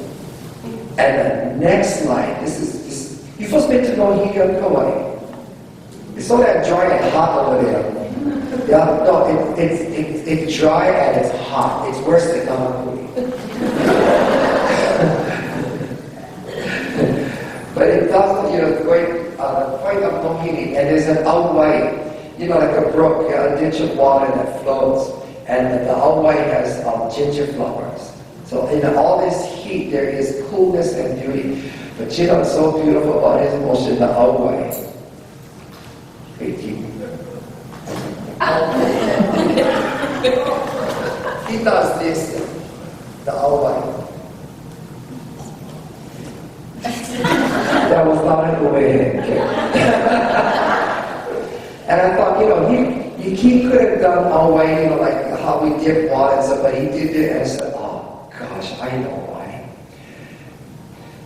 And the next line, you're supposed to know Nohili on Kauai. It's not that dry and hot over there. No, it's dry and it's hot. It's worse than Namakuri. But it does, going the point of Nohili, and there's an outway, like a brook, a ditch of water that flows, and the outway has ginger flowers. So in all this heat, there is coolness and beauty. But it's so beautiful about his motion, the outway. He does this, the outline. That was not an way. know, he could have done our way, you know, like how we dip water and stuff, but he did it and said, oh gosh, I know why.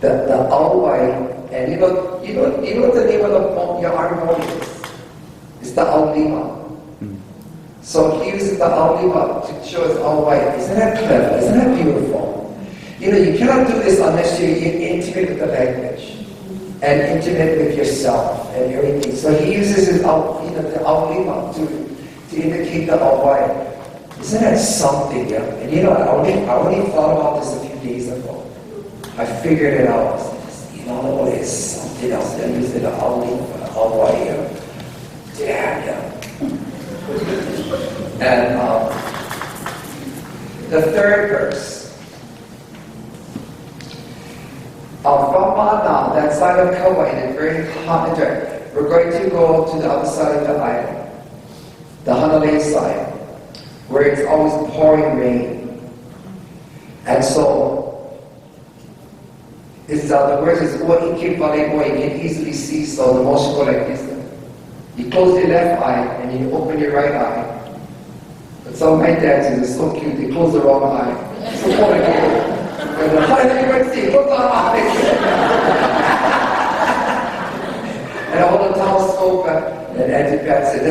The our way, and you know what the name of your armor is? It's the Aulima. So he uses the Aulima to show us our way. Isn't that clever? Isn't that beautiful? You know, you cannot do this unless you're intimate with the language and intimate with yourself and everything. So he uses his the Aulima to indicate the Awai. Isn't that something? Yeah? And you know, I only thought about this a few days ago. I figured it out. Īlālā'ole is something else. They're using the Aulima for the Awai. Damn, yeah. And the third verse. From now, that side of Kauai, it's very hot and dry. We're going to go to the other side of the island, the Hanalei side, where it's always pouring rain. And so, it's the words is you can easily see, so the motion go like this. You close your left eye and you open your right eye. But some of my dads is so cute, they close the wrong eye. So what again? And the and all the telescope and Ed said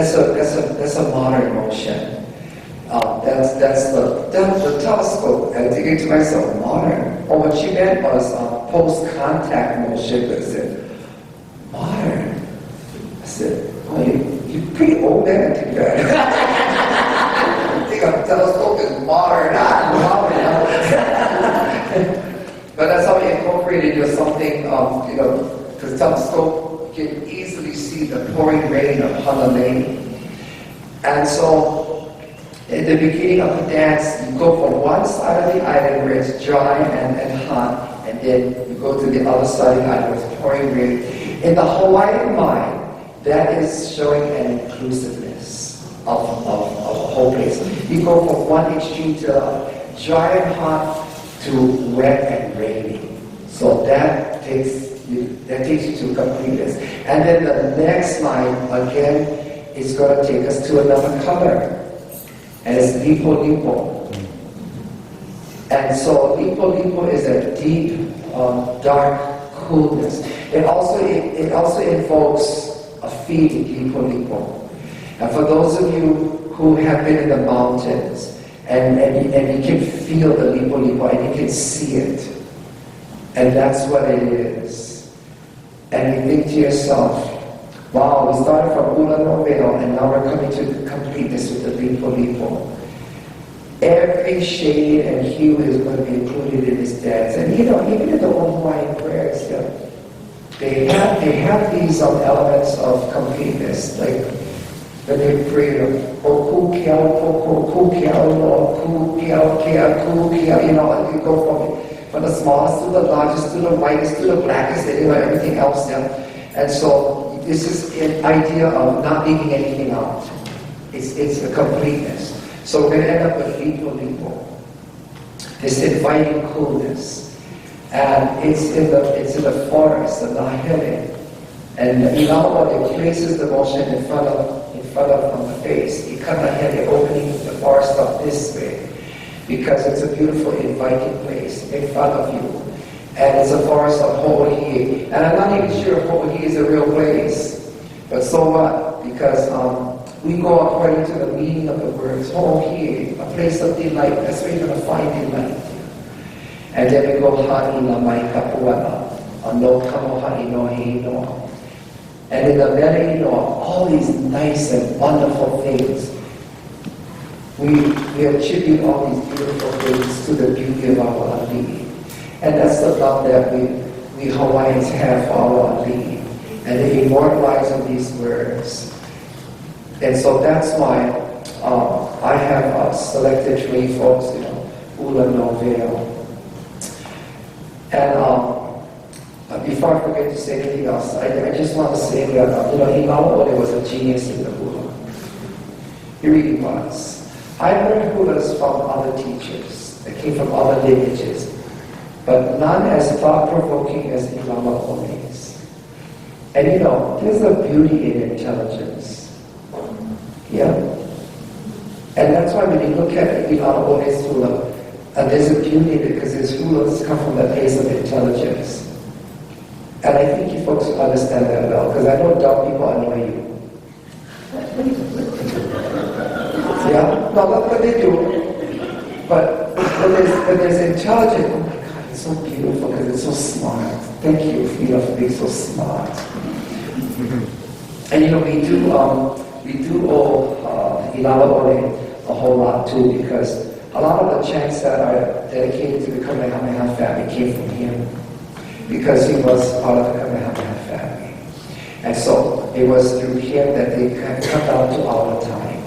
that's a modern motion. That's the telescope. And I was thinking to myself, modern. Or what she meant was post-contact motion. I said, modern. I said, oh, you're pretty old man to that. I think a telescope is modern, not modern. But that's how we incorporated into something, because telescope, you can easily see the pouring rain of Hanalei. And so, in the beginning of the dance, you go from one side of the island where it's dry and hot, and then you go to the other side of the island where it's pouring rain. In the Hawaiian mind, that is showing an inclusiveness of the whole place. You go from one extreme to dry and hot, to wet and rainy. So that takes you to completeness. And then the next line, again, is going to take us to another color. And it's Lipo Lipo. And so Lipo Lipo is a deep, dark coolness. It also invokes a feeling, Lipo Lipo. And for those of you who have been in the mountains, and you can feel the Lipo Lipo, and you can see it. And that's what it is. And you think to yourself, wow, we started from Īlālā'ole, and now we're coming to complete this with the Lipo Lipo. Every shade and hue is going to be included in this dance. And you know, even in the old Hawaiian prayers, they have these elements of completeness, like when they pray, o ku kia, you know, you go from the smallest to the largest, to the whitest, to the blackest, and you know, everything else there. And so this is an idea of not leaving anything out. It's a completeness. So we're going to end up with Lipo Lipo, this inviting coolness. And it's in the forest, the Nahele. And Īlālā'ole places the motion in front of from the face. Ikatahele, opening the forest up this way, because it's a beautiful inviting place in front of you. And it's a forest of Ho'ohi'i. And I'm not even sure if Ho'ohi'i is a real place. But so what? Because we go according to the meaning of the words. Ho'ohi'i, a place of delight. That's where you're going to find delight. And then we go Ha'ina mai kapuana, no kamo ha'ino heino. And in the melody, all these nice and wonderful things. We attribute all these beautiful things to the beauty of our ali'i. And that's the love that we Hawaiians have for our ali'i. And they immortalize in these words. And so that's why I have selected 3 folks, Hula no Veil. And before I forget to say anything else, I just want to say that Īlālā'ole was a genius in the Hula. He really was. I learned Hulas from other teachers that came from other lineages, but none as thought-provoking as Īlālā'ole's. And there's a beauty in intelligence. Yeah. And that's why when you look at Īlālā'ole's hula, there's a beauty because his hulas come from the place of intelligence. And I think you folks will understand that well, because I know dumb people annoy you. Yeah? No, that's what they do. But when there's intelligence, oh my God, it's so beautiful because it's so smart. Thank you, Phila, for being so smart. And you know, we do owe Īlālā'ole a whole lot too, because a lot of the chants that are dedicated to the Kamehameha family came from him, because he was part of the Kamehameha family. And so it was through him that they come down to our time.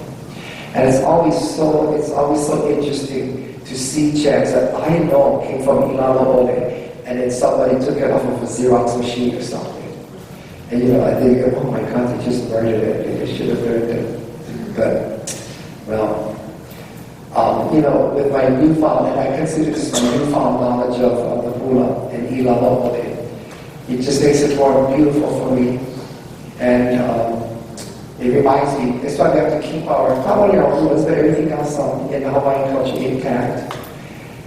And it's always so interesting to see chants that I know came from Īlālā'ole, and then somebody took it off of a Xerox machine or something. And you know, I think, oh my God, they just murdered it. They should have learned it. But, well, you know, with my newfound, and I consider this my newfound knowledge of the Hula and Īlālā'ole, it just makes it more beautiful for me. And it reminds me, that's why we have to keep our, not only our Hulas, but everything else in the Hawaiian culture intact.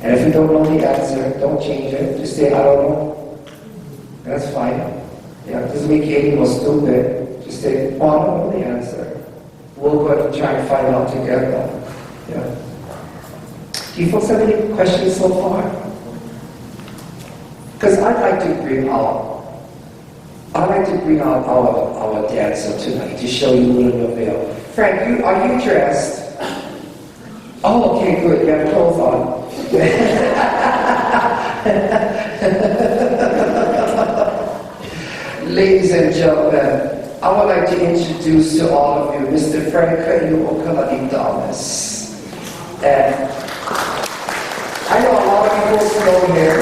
And if you don't know the answer, don't change it. Just say, I don't know. That's fine. Yeah, it doesn't make you any more stupid. Just say, well, I don't know the answer. We'll go and try and find out together. Yeah. Do you folks have any questions so far? Because I'd like to bring out our dancer tonight to show you Hula no veil. Frank, are you dressed? Oh, okay, good. You have clothes on. Ladies and gentlemen, I would like to introduce to all of you Mr. Frank Thomas. And I know a lot of people know him,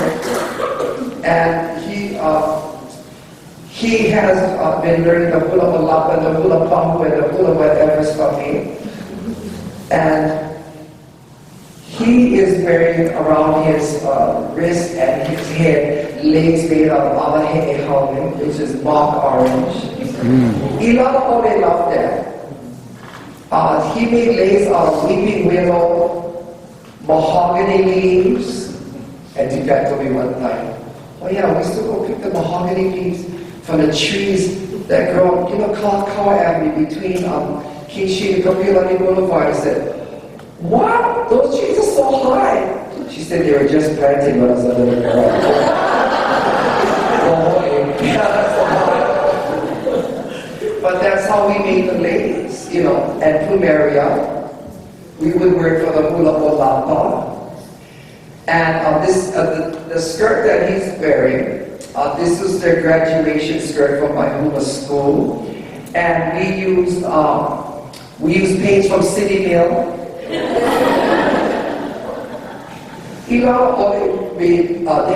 and he has been learning the Hula Malapa, the Hula Pahu, and the Hula whatever from me. And he is wearing around his wrist and his head legs made of Īlālā'ole, which is mock orange. Īlālā'ole loved that. He made legs out of weeping willow, mahogany leaves, and Tibet told me one time, oh yeah, we used to go pick the mahogany leaves from the trees that grow, you know, Kalakaua Avenue between King Street and Kapilani Boulevard. I said, what? Those trees are so high. She said they were just planted when I was a little girl. But that's how we made the ladies, you know, and plumeria. We would work for the Hula Olapa. And the skirt that he's wearing, this is their graduation skirt from my Hula school. And we use paints from City Mill. Īlālā'ole, they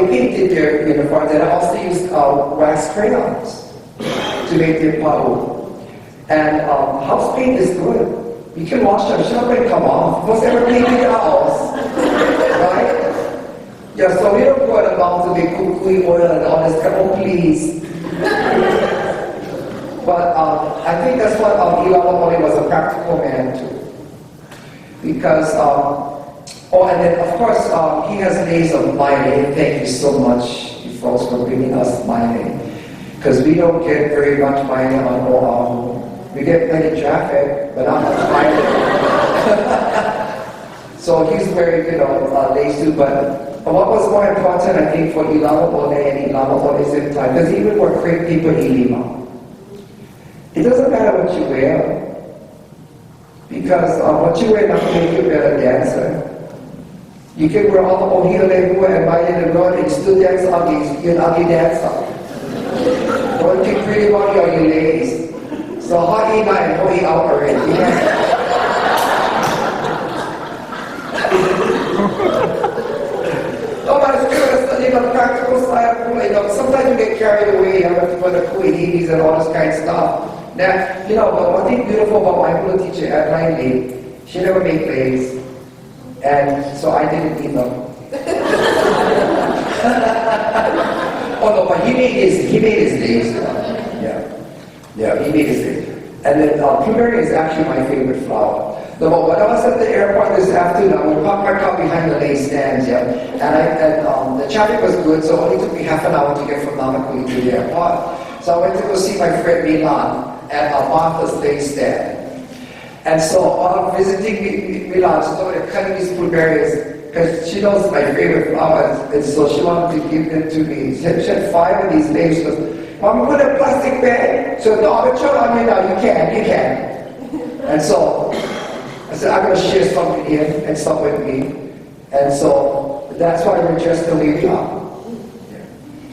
painted their uniforms, and also used wax crayons to make their pahu. And house paint is good. You can wash them, it's not going to come off. Who's ever painted a house? Right? Yeah, so we don't go about to make kukui oil and all this kind. Oh, please. But I think that's what Īlālā'ole was, a practical man too. Because, and then of course, he has days of mining. Thank you so much, you folks, for bringing us mining. Because we don't get very much mining on Oahu. We get plenty of traffic, but not much mining. So he's wearing, you know, lace too, but what was more important, I think, for Īlālā'ole and Īlālā'ole's in time, because even for great people in Lima, it doesn't matter what you wear, because what you wear doesn't make you a better dancer. You can wear all the ohio and buy in the road and still dance ugly. You're an ugly dancer. Or you get pretty money or you ladies. So hot in and hot out already. Oh, but it's good. It's the practical side of Hula. You know, sometimes you get carried away. You have to put the kuihinis and all this kind of stuff. Now, you know, but one thing beautiful about my Hula teacher, Adeline Lee, she never made plays. And so I didn't either. Oh no, but he made his days. Yeah, he made his days. And then blueberry is actually my favorite flower. No, but when I was at the airport this afternoon, I would park my car behind the lay stands, yeah. And the traffic was good, so it only took me half an hour to get from Namakuli to the airport. So I went to go see my friend Milan at Martha's lay stand. And so while visiting Milan, she told me to cut these blueberries because she knows my favorite flowers, and so she wanted to give them to me. She had 5 of these leaves. She goes, Mom, put a plastic bag. So no, I'm going to throw it on you now. You can. And so I said, I'm going to share some with him and some with me. And so that's why we're dressed the way we are.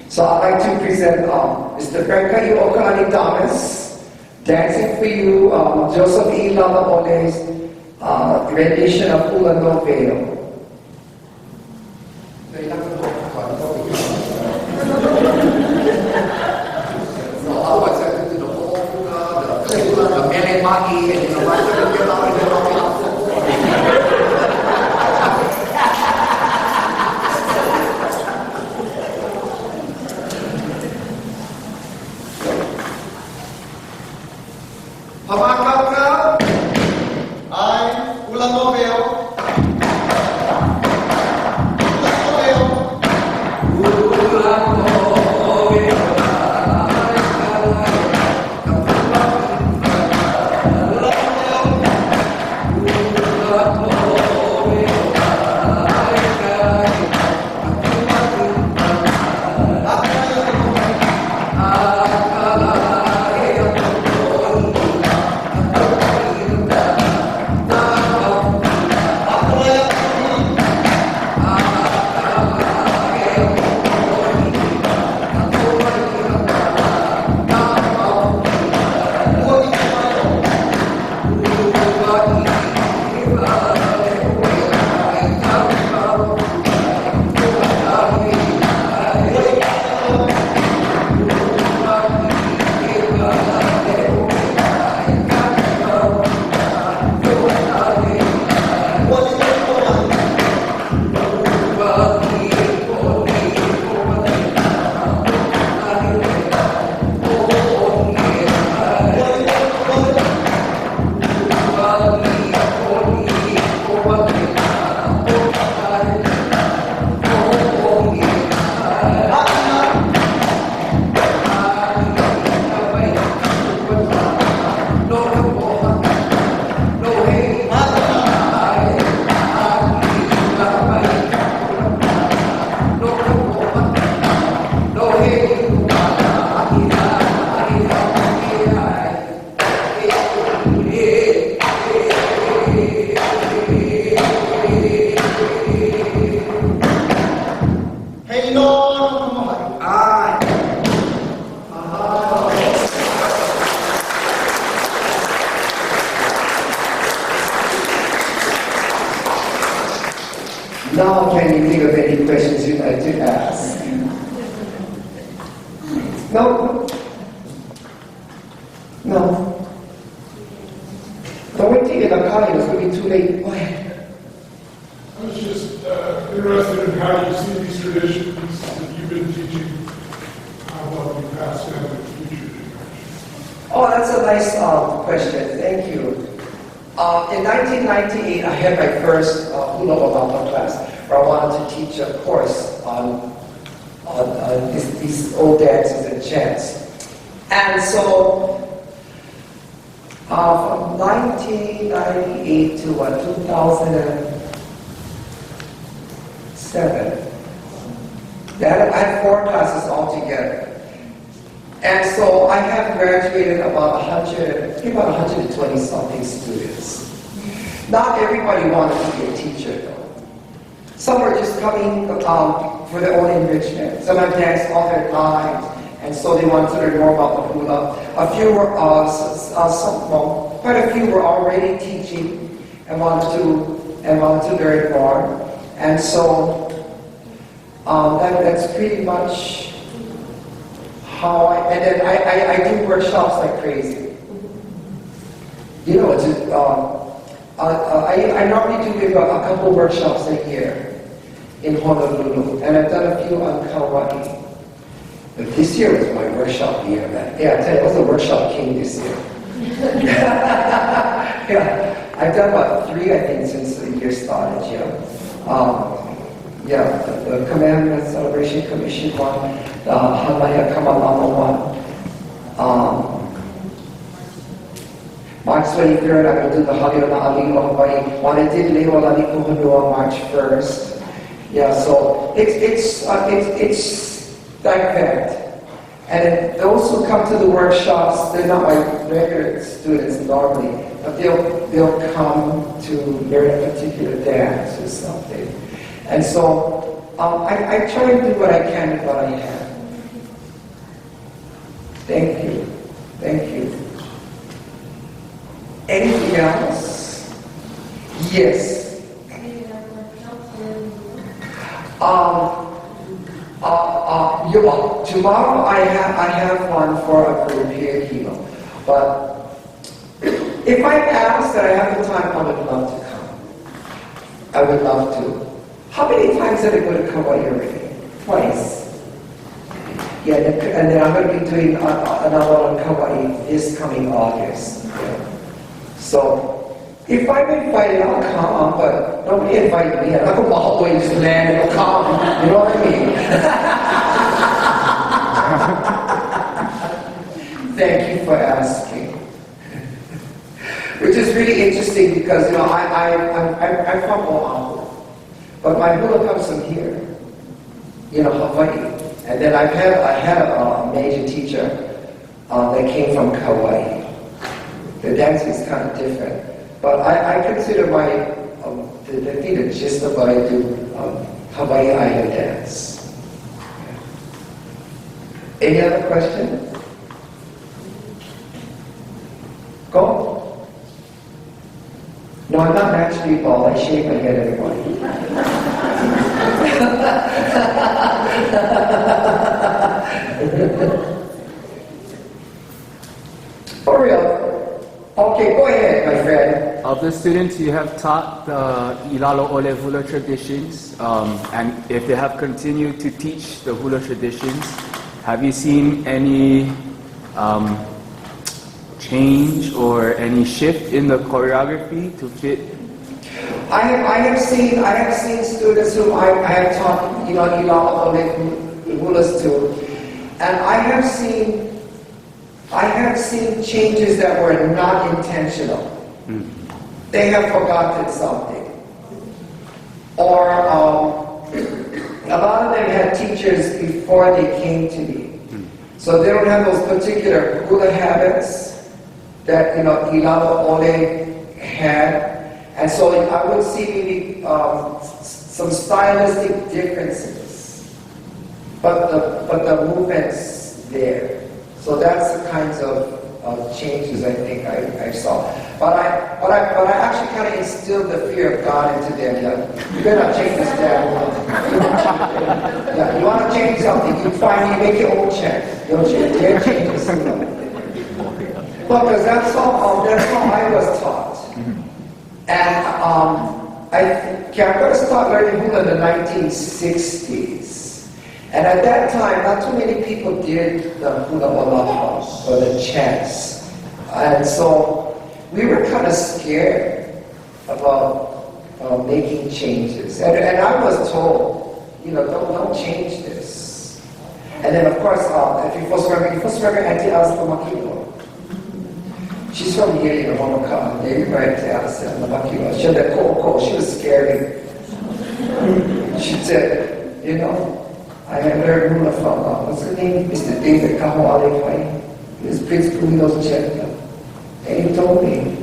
So I'd like to present Mr. Franca Iokani Thomas, dancing for you, Joseph Īlālā'ole's rendition of Hula no Veil. Now can you think of any questions you'd like to ask? No? No? Don't wait till you're in the car, it's going to be too late. Go ahead. I was just interested in how you see these traditions that you've been teaching, how well you pass down to future generations. Oh, that's a nice question. Thank you. In 1998, I had my first Hula class where I wanted to teach a course on these old dances and chants. And so, from 1998 to 2007, I had 4 classes altogether. And so I have graduated about 120 something students. Not everybody wanted to be a teacher though. Some were just coming for their own enrichment. Some have danced all their lives, and so they wanted to learn more about the hula. A few were, quite a few were already teaching and wanted to learn more. And so that's pretty much how and then I do workshops like crazy. You know, I normally do a couple workshops a year in Honolulu, and I've done a few on Kauai. But this year was my workshop year, man. Yeah, I tell you, I was a workshop king this year. Yeah, I've done about 3, I think, since the year started, the Commandment Celebration Commission one, the Halaya Kamalama one. March 23rd, I'm going to do the Īlālā'ole Hawaii one. I did Leolani Kuhunua March 1st. Yeah, so it's like that. And those who come to the workshops, they're not my regular students normally, but they'll come to learn a particular dance or something. And so I try to do what I can with what I have. Thank you. Thank you. Anything else? Yes. Tomorrow I have one for a career healer. But if I'm asked that I have the time, I would love to come. I would love to. How many times have I go to Kauai already? Twice. Yeah, and then I'm going to be doing another one in Kauai this coming August. Yeah. So, if I'm invited, I'll come, but nobody invited me. I'm not going to always land and I'll come. You know what I mean? Thank you for asking. Which is really interesting because, you know, I'm from Oahu. But my hula comes from here, you know, Hawaii. And then I had a major teacher that came from Kauai. The dance is kind of different. But I consider the gist of what I do, Hawaii Island dance. Any other question? Go. No, I'm not naturally bald. I shave my head every morning. For real. Okay, go ahead, my friend. Of the students you have taught the Īlālā'ole Hula traditions, and if they have continued to teach the Hula traditions, have you seen any change or any shift in the choreography to fit? I have seen students whom I have taught, you know, Īlālā'ole Hulas to, and I have seen changes that were not intentional. They have forgotten something, or a lot of them had teachers before they came to me, so they don't have those particular hula habits that, you know, Īlālā'ole had. And so I would see maybe some stylistic differences, but the movement's there. So that's the kinds of changes I think I saw. But I actually kind of instilled the fear of God into them. Yeah, you better not change this down. Yeah, you want to change something, you make your own change. Don't change their changes. Well, because that's how I was taught. And I first started learning hula in the 1960s. And at that time, not too many people did the hula malaha or the chants. And so we were kind of scared about making changes. And I was told, you know, don't change this. And then of course, if you first remember Auntie Alice Makilo. She's from here in Honoka. They married to Alice Makilo. She had that cold. She was scary. She said, you know, I have learned hula from, what's her name? Mr. David Kaho'alewai. He was Prince Pumilo's champion. And he told me,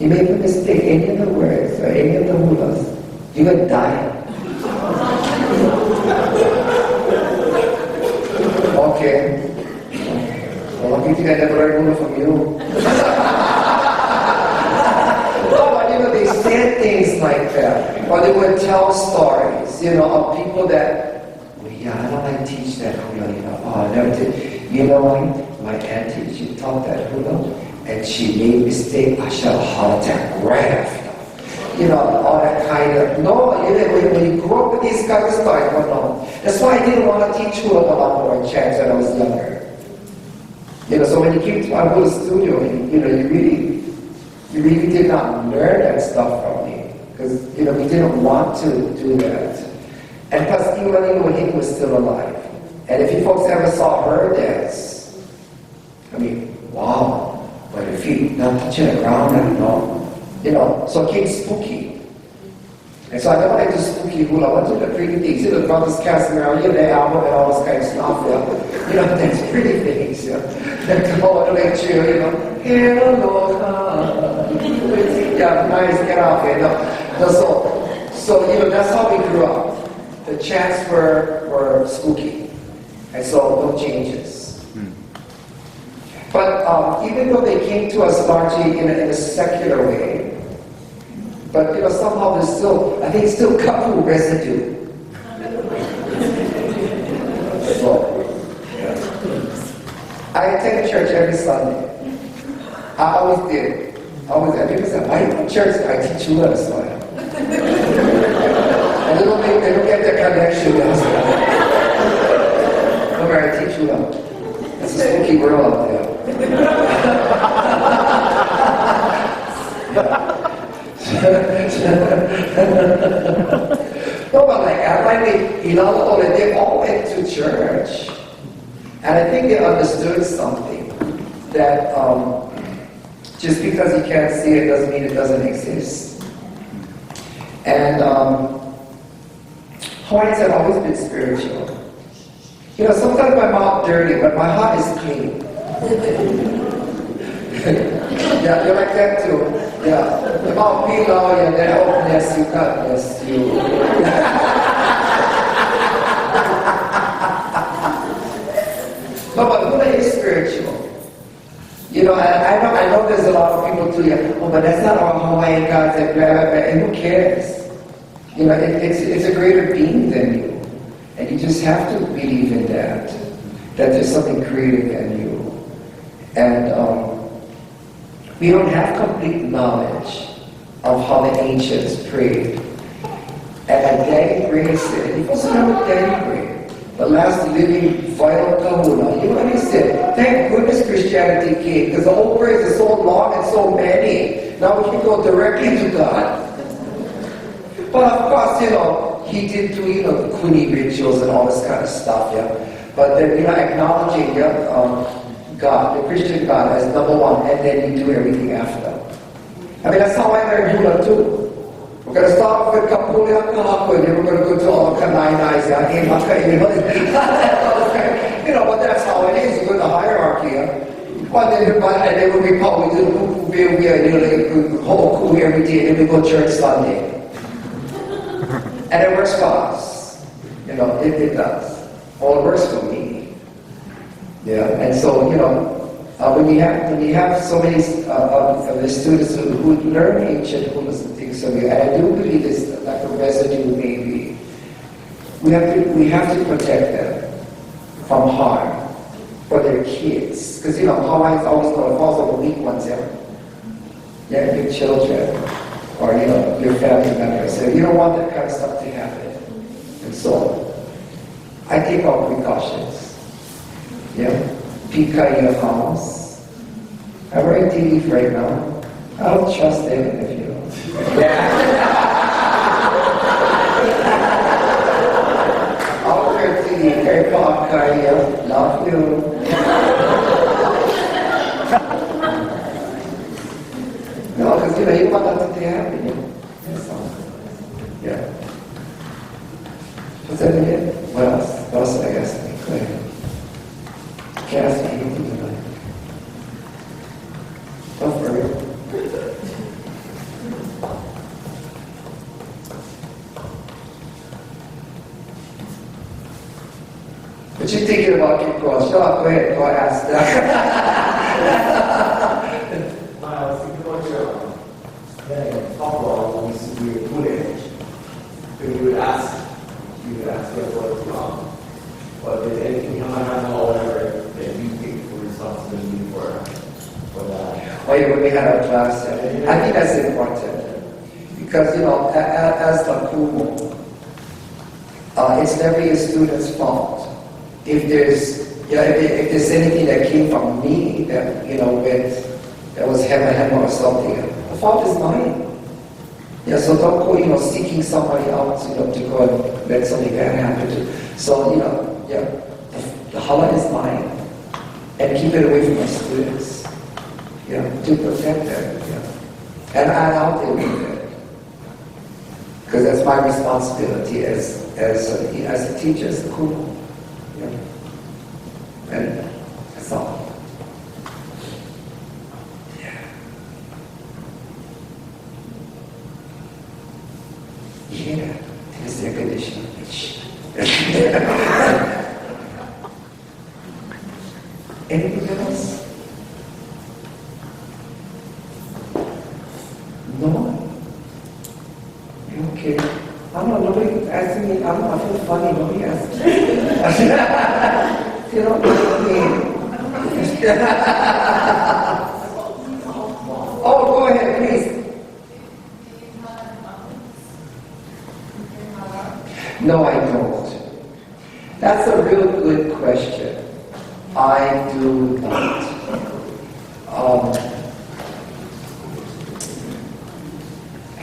you make a mistake, any of the words or any of the hulas, you're going to die. Okay. Well, I think I never learned hula from you. But you know, they said things like that. Or they would tell stories, you know, of people that, well, yeah, I don't like to teach that hula, you know. Oh, I never did. You know, my auntie, she taught that hula, and she made a mistake. I shall heart attack right after. You know, all that kind of, no, when you grew up with these kind of stories, no. That's why I didn't want to teach hula a lot more chants when I was younger. So when you came to my Hula studio, you really did not learn that stuff from me. Because, we didn't want to do that. And plus, Īlālā'ole was still alive. And if you folks ever saw her dance, wow, but her feet not touching the ground and all. So it came spooky. And so I never like to spooky hula. I want to do the pretty things. The brothers casting around, the album and all this kind of stuff. That's pretty things. Then come over to lecture, hello, nice, get out there. So that's how we grew up. The chants were spooky. And so no changes. But even though they came to us largely in a secular way, but somehow there's still, I think, still kapu residue. So, I attend church every Sunday. I always did. People say, why do you go to church? I teach Hula, so and they don't get the connection. Remember, I teach Hula. It's a spooky world out there. No, but like Īlālā'ole, they all went to church. And I think they understood something. That just because you can't see it doesn't mean it doesn't exist. And Hawaiians have always been spiritual. Sometimes my mouth dirty, but my heart is clean. Yeah, you're like that too. Yeah. The mouth be low, and then openness, you God bless you. No, but Hula is spiritual. I know there's a lot of people too, but that's not all Hawaiian gods and blah, blah, blah, and who cares? It's a greater being than you. And you just have to believe in that there's something greater than you. And we don't have complete knowledge of how the ancients prayed. And Daddy Gray said, you must know what Daddy Gray, the last living vital kahuna. You know what he said? Thank goodness Christianity came, because the old prayers are so long and so many. Now we can go directly to God. But of course, he did do, kuni rituals and all this kind of stuff, But then, acknowledging, God, the Christian God, as number one, and then you do everything after. That's how I learned Hula too. We're going to start off with Kapuli and Kalakwa, and then we're going to go to all the Kanai-Nais, but that's how it is. You go to the hierarchy, and then we probably do the Hoku every day, and then we go to church Sunday. And it works for us. It does. Well, it works for me. Yeah. And so, when you have so many of the students who learn ancient Hulas and things and I do believe it's like a residue maybe. We have to protect them from harm for their kids. Because Hawaiians always know it falls on the weak ones, your children. Or, your family members. So you don't want that kind of stuff to happen. And so, I take all precautions. Pika in your house. I'm wearing TV right now. I don't trust them if you don't. I'll wear TV. Very Kaya. Love you. No, because you want nothing to happen. Yeah. What's that again? What else? What else did I ask me? Go ahead. Can't ask me anything tonight. Don't worry. What you thinking about your cross? Shut up, go ahead. Go ask that. I was thinking about your talk about when we were Hula. You would ask them what is anything or whatever that you take for responsibility for that. Oh yeah, when we had our class, I think that's important. Because, as the Kumu, it's never your student's fault if there's if there's anything that came from me that, that was hema or something, the fault is mine. Yeah, so don't go, seeking somebody else, to go and let something bad happen to. So, the Hula is mine. And keep it away from my students. To protect them. And I'll deal with it. Because that's my responsibility as a teacher, as a guru. And that's all. Yeah, it's the condition. Anything else? No? Okay. I don't know, nobody asking me, I feel funny, nobody asked me. You know what I mean? Oh, go ahead, please. No, I don't. That's a real good question. I do not.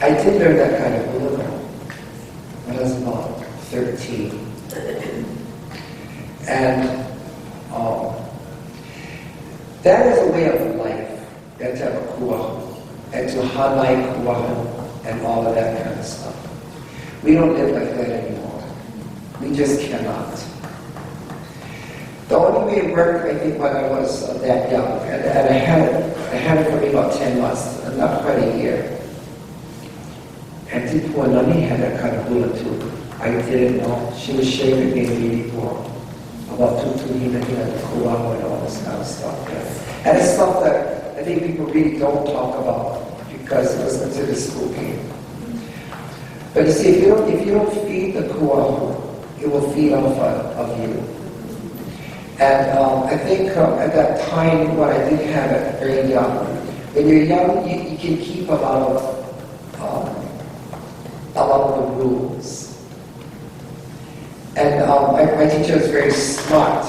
I did learn that kind of Hula when I was about 13. And that is a way of life, that type of kuahu, and to hanai kuahu, and all of that kind of stuff. We don't live like that anymore. We just cannot. The only way it worked, I think, when I was that young, and I had it for maybe about 10 months, not quite a year. And Tipuanani had that kind of Hula too. I didn't know. She was shaving me before. About tutuhina, kuahu, and all this kind of stuff. Yeah. And it's stuff that I think people really don't talk about because it was considered spooky. But you see, if you don't feed the kuahu, it will feed off of you. And I think at that time, when I did have it very young, when you're young, you can keep a lot of the rules. And my teacher was very smart,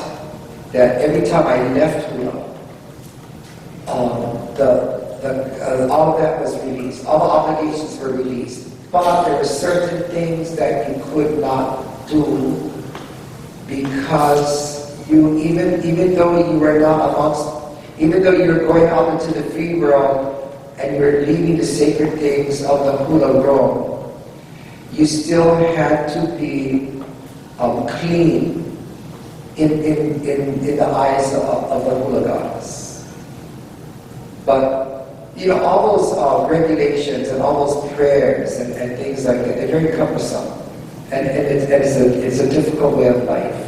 that every time I left Hula, all of that was released. All the obligations were released. But there were certain things that you could not do because even though you were not amongst, even though you were going out into the free world and you were leaving the sacred things of the Hula world, you still had to be clean in the eyes of the Hula goddess. But all those regulations and all those prayers and things like that, they're very cumbersome. And it's a difficult way of life.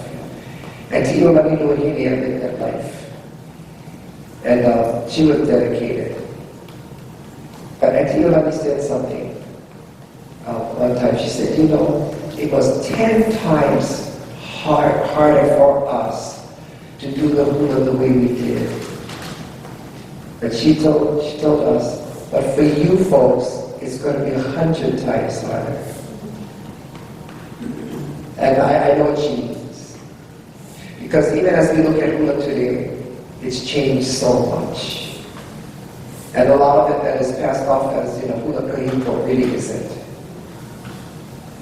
And Īlālā'ole lived that life. And she was dedicated. But Auntie Īlālā'ole said something. One time she said, it was 10 times harder for us to do the Hula the way we did. But she told us, but for you folks, it's going to be 100 times harder. And I know what she means. Because even as we look at Hula today, it's changed so much. And a lot of it that is passed off as, Hula kahiko really isn't.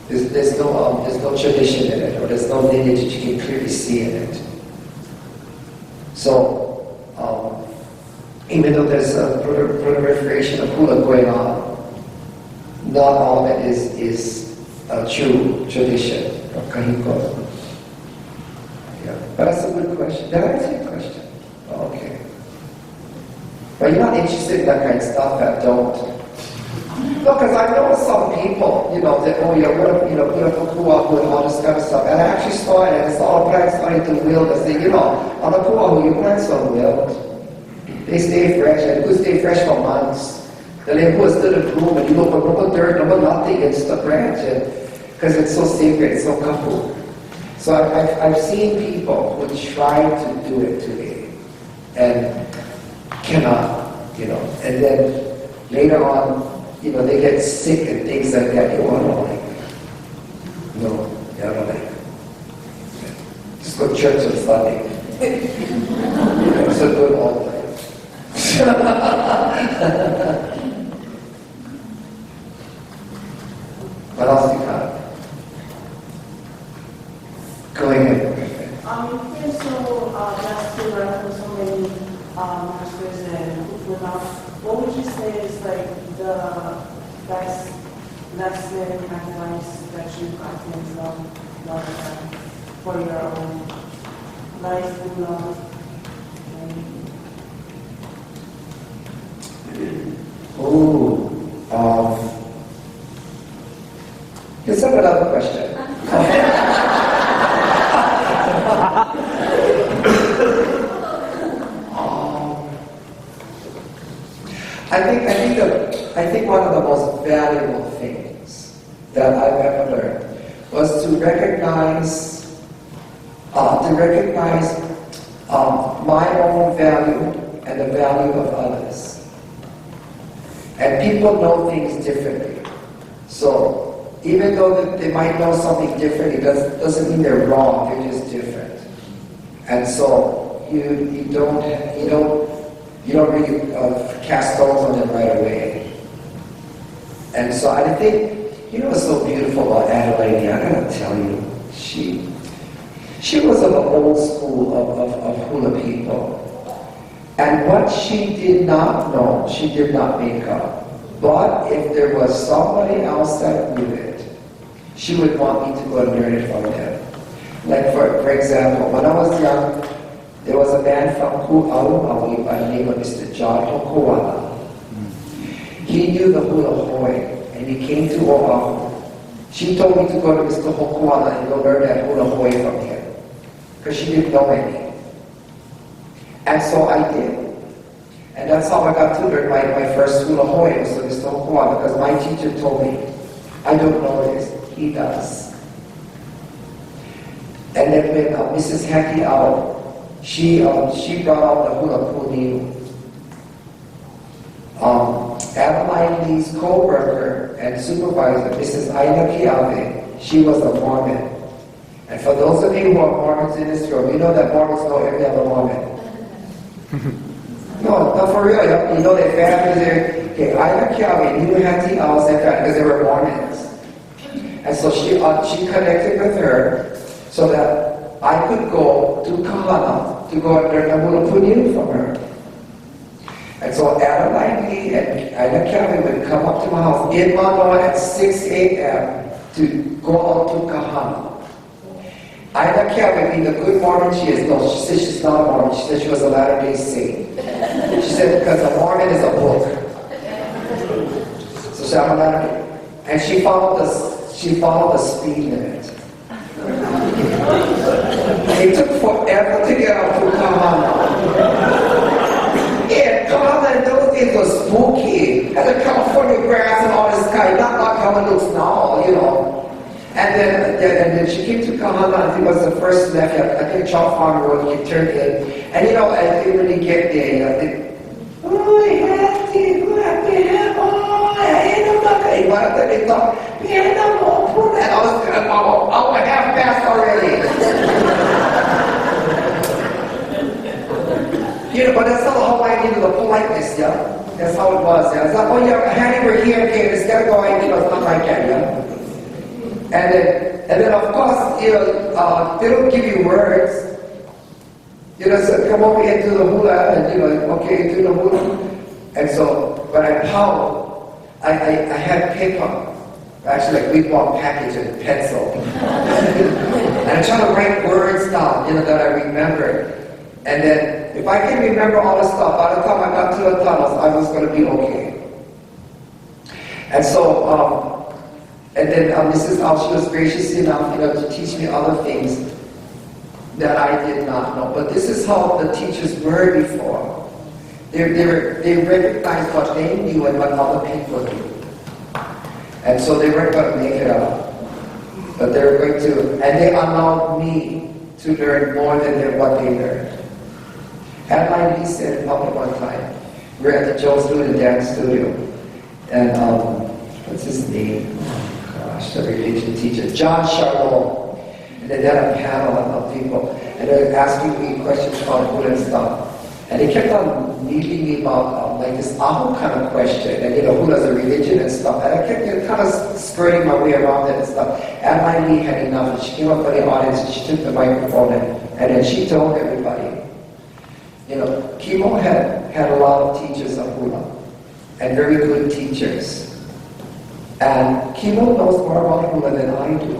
There's no tradition in it, or there's no lineage that you can clearly see in it. So, even though there's a proliferation of Hula going on, not all of it is a true tradition of kahiko. Yeah, but that's a good question. Did I answer your question? Oh, okay. But you're not interested in that kind of stuff, that don't. No, because I know some people, that, put up a kuahu and all this kind of stuff. And I actually saw it, and I saw plants starting to wilt. I say, on a kuahu, your plants don't wilt. They stay fresh, and could stay fresh for months. The lembu is still in bloom, and you look for no dirt, no nothing, it's the branch, because it's so sacred, it's so kapu. So I've seen people who try to do it today, and cannot, and then later on, they get sick and things like that. You want to like, no, I don't like. Just go to church on Sunday. It's a good old place. What else you got? Go ahead. You've been so blessed to learn from so many masters and Hula. What would you say is like the best lesson and advice that you've gotten from for your own life and love? Here's another question. I think one of the most valuable things that I've ever learned was to recognize my own value and the value of others. And people know things differently. So even though they might know something different, it doesn't mean they're wrong. They're just different. And so you don't really cast stones on them right away. And so I think, what's so beautiful about Adelaide, I gotta tell you, she was of the old school of Hula people. And what she did not know, she did not make up. But if there was somebody else that knew it, she would want me to go and learn it from them. Like for example, when I was young, there was a man from Īlālā'ole by the name of Mr. John Hula. He knew the Hula and he came to Oahu. She told me to go to Mr. Hula and go learn that Hula from him, because she didn't know any. And so I did. And that's how I got to learn my first Hula was to Mr. Hula, because my teacher told me, I don't know this, he does. And then when Mrs. Īlālā'ole, she brought out the Hula Puniu. Adeline Lee's co-worker and supervisor, Mrs. Īlālā'ole, she was a Mormon. And for those of you who are Mormons in this room, you know that Mormons know every other Mormon. No, for real, you know their families there. Okay, Īlālā'ole knew Hattie Owls because they were Mormons. And so she connected with her so that I could go to Kahana to go and learn the Hula Puniu from her. And so Adeline Lee and Īlālā'ole would come up to my house in Manoa at 6 a.m. to go out to Kahana. Īlālā'ole, being the good Mormon she is, no, she said she's not a Mormon. She said she was a Latter-day Saint. She said because a Mormon is a book. So she I'm a Latter-day. And she followed the speed limit. It took forever to get up to Kahana. Yeah, Kahana in those days was spooky. And the California grass and all this kind, not like how it looks now, And then she came to Kahana, I think it was the first left, I think Chalk Farm Road, you turned in. And as they really get there, they thought, man, I'm all poor. And I was half past already. But that's not how I needed the politeness, That's how it was, It's like, honey, we're here, okay, let's get going, it's not like that, And then of course, they don't give you words. So come over here, do the hula, and okay, do the hula. And so, when I pound, I had paper, actually like big long package and pencil. And I try to write words down, that I remember. And then, if I can remember all the stuff, by the time I got to the tunnels, I was going to be okay. And so, and then Mrs. Al, she was gracious enough, to teach me other things that I did not know. But this is how the teachers were before. They recognized what they knew and what other people knew. And so they weren't going to make it up. But they were going to, and they allowed me to learn more than what they learned. Adeline Lee said in public one time, we were at the Joe Student Dance Studio, and what's his name? The religion teacher, John Charlot. And then they had a panel of people, and they were asking me questions about Hula and stuff. And they kept on needling me about like this Aho kind of question, and Hula's a religion and stuff. And I kept kind of skirting my way around it and stuff. And my knee had enough, and she came up to the audience and she took the microphone and then she told everybody, Kimo had a lot of teachers of Hula, and very good teachers. And Kimo knows more about Hula than I do.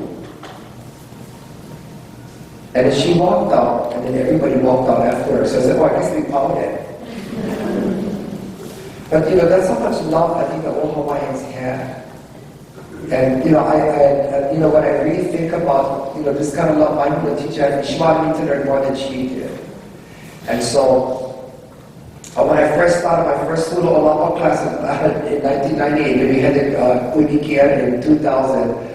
And then she walked out, and then everybody walked out after her. So I said, I guess we pouted. But that's how much love I think the old Hawaiians had. And when I really think about this kind of love my Hula teacher, she wanted me to learn more than she did. And so when I first started my first Hula Olapa class in 1998, and we had it Unikia in 2000.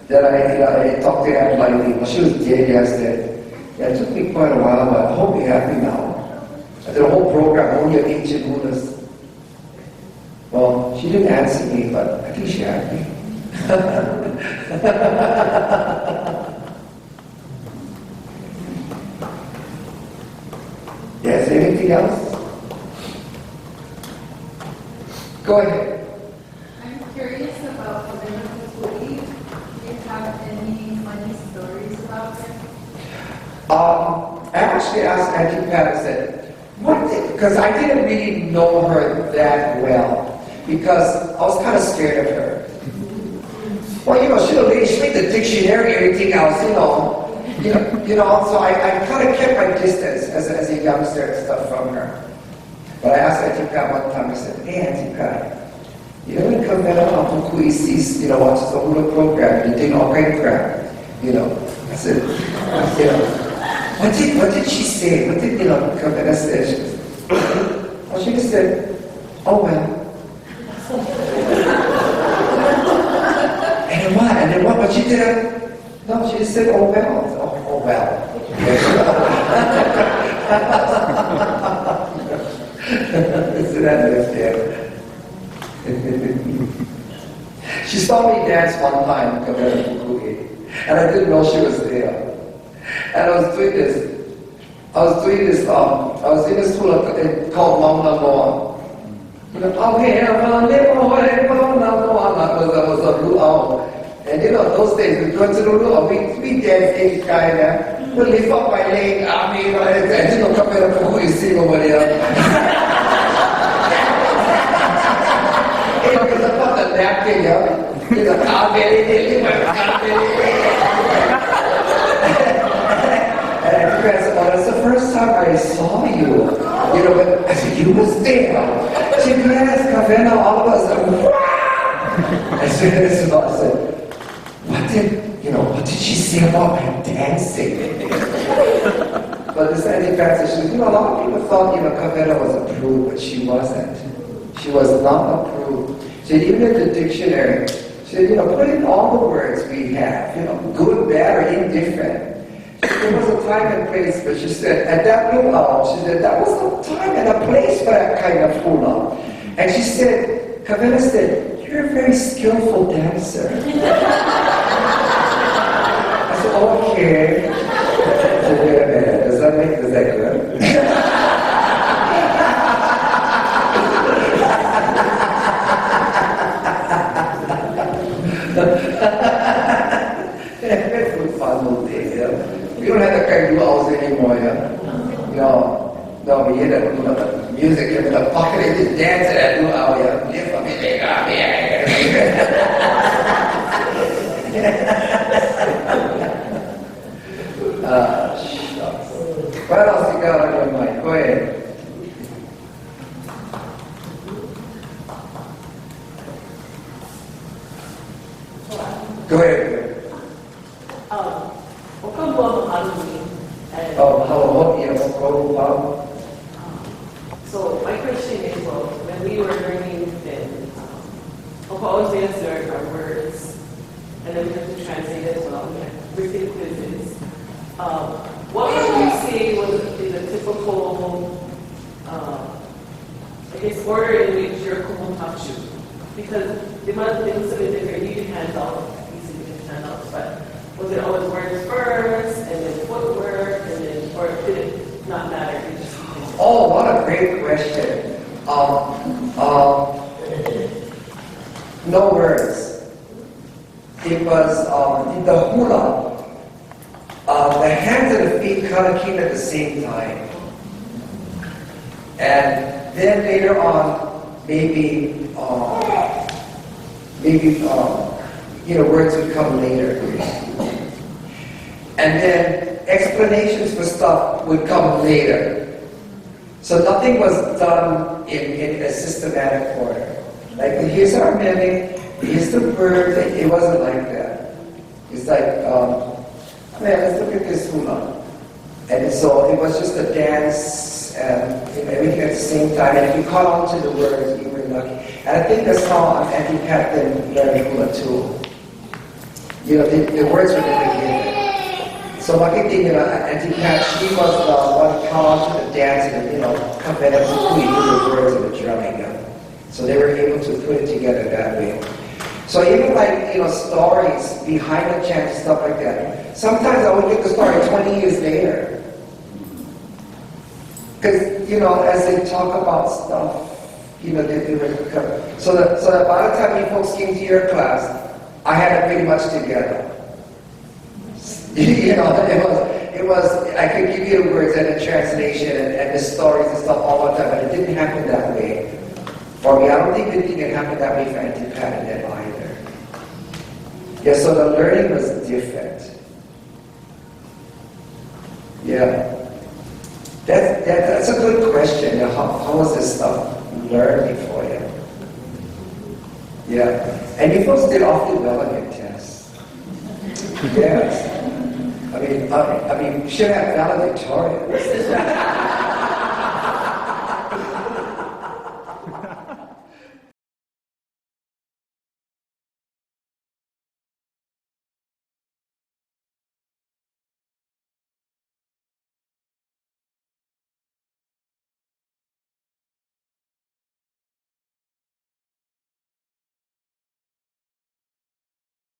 Then I talked to her lightly. Well, she was dead. I said, it took me quite a while, but I hope you're happy now. I did a whole program on your ancient Hulas. Well, she didn't answer me, but I think she had me. Yes, anything else? Go ahead. I'm curious about the Philosophies. Do you have any funny stories about them? I actually asked Auntie Pat, I said, because I didn't really know her that well, because I was kind of scared of her. Well, she'll read the dictionary and everything else, so I kind of kept my distance as a youngster and stuff from her. But I asked Auntie Pat one time, I said, hey Auntie Pat, when you come back out from Kuisis, watches the Hula program, you're doing all kind of crap, I said, what did she say? What did, come back and say? Well, she just said, oh well. And what? And then what? But she did no, she just said, oh well. Oh well. Isn't that nice, She saw me dance one time, and I didn't know she was there. And I was doing this Hula called Mauna Loa. That was a luau. And those days we go to the luau, we dance any kind of, we lift up my leg, I didn't come in and who you see over there. It was about the napkin, that's the first time I saw you. But I said, you was there. She said, yes, Kavena, all of us. I said, what did she say about my dancing? But this Auntie Pat said, a lot of people thought, Kavena was a prude, but she wasn't. She was not a prude. She said, even in the dictionary, she said, put in all the words we have, good, bad, or indifferent. There was a time and place, but she said, at that luau, she said, that was a time and a place for that kind of hula. And she said, Kavena said, you're a very skillful dancer. I said, okay. I said, wait a minute, is that good? It was fun little day, We don't have that kind of luau's anymore, No, we hear the music in the pocket and just dance at that luau, Shucks. What else you got on your mind? Go ahead. Go ahead. So my question is, when we were learning then, always learn our words, and then we have to translate as well. We have written quizzes. What would you say is a typical, order in which you're kumotachu? Because the amount of things are different. You can hand out, easily can hand out, but Was it always words first, and then footwork, and then, or did it not matter? It just Oh, what a great question. No words. It was the hula. The hands and the feet kind of came at the same time. And then later on, maybe words would come later. And then explanations for stuff would come later. So nothing was done in a systematic order. Like, here's our mimic, here's the word. It wasn't like that. It's like, let's look at this hula. And so it was just a dance and everything at the same time. And if you caught on to the words, you were lucky. And I think that's how Auntie Pat then learned hula too. The words were never given. So lucky thing, Auntie Pat, she was the one who caught on to the dance and, come in and do the words and the drumming. So they were able to put it together that way. So even like, stories behind the chant and stuff like that. Sometimes I would get the story 20 years later. Because, as they talk about stuff, they would come. So that by the time you folks came to your class, I had it pretty much together. It was, I could give you the words and the translation and the stories and stuff all the time, but it didn't happen that way. For me, I don't think it happened that way for Auntie Pat and them either. Yeah, so the learning was different. Yeah. That's a good question. How was this stuff learned before you? Yeah. And you folks did awfully well on your tests. Yes. I mean, you should have valedictorians.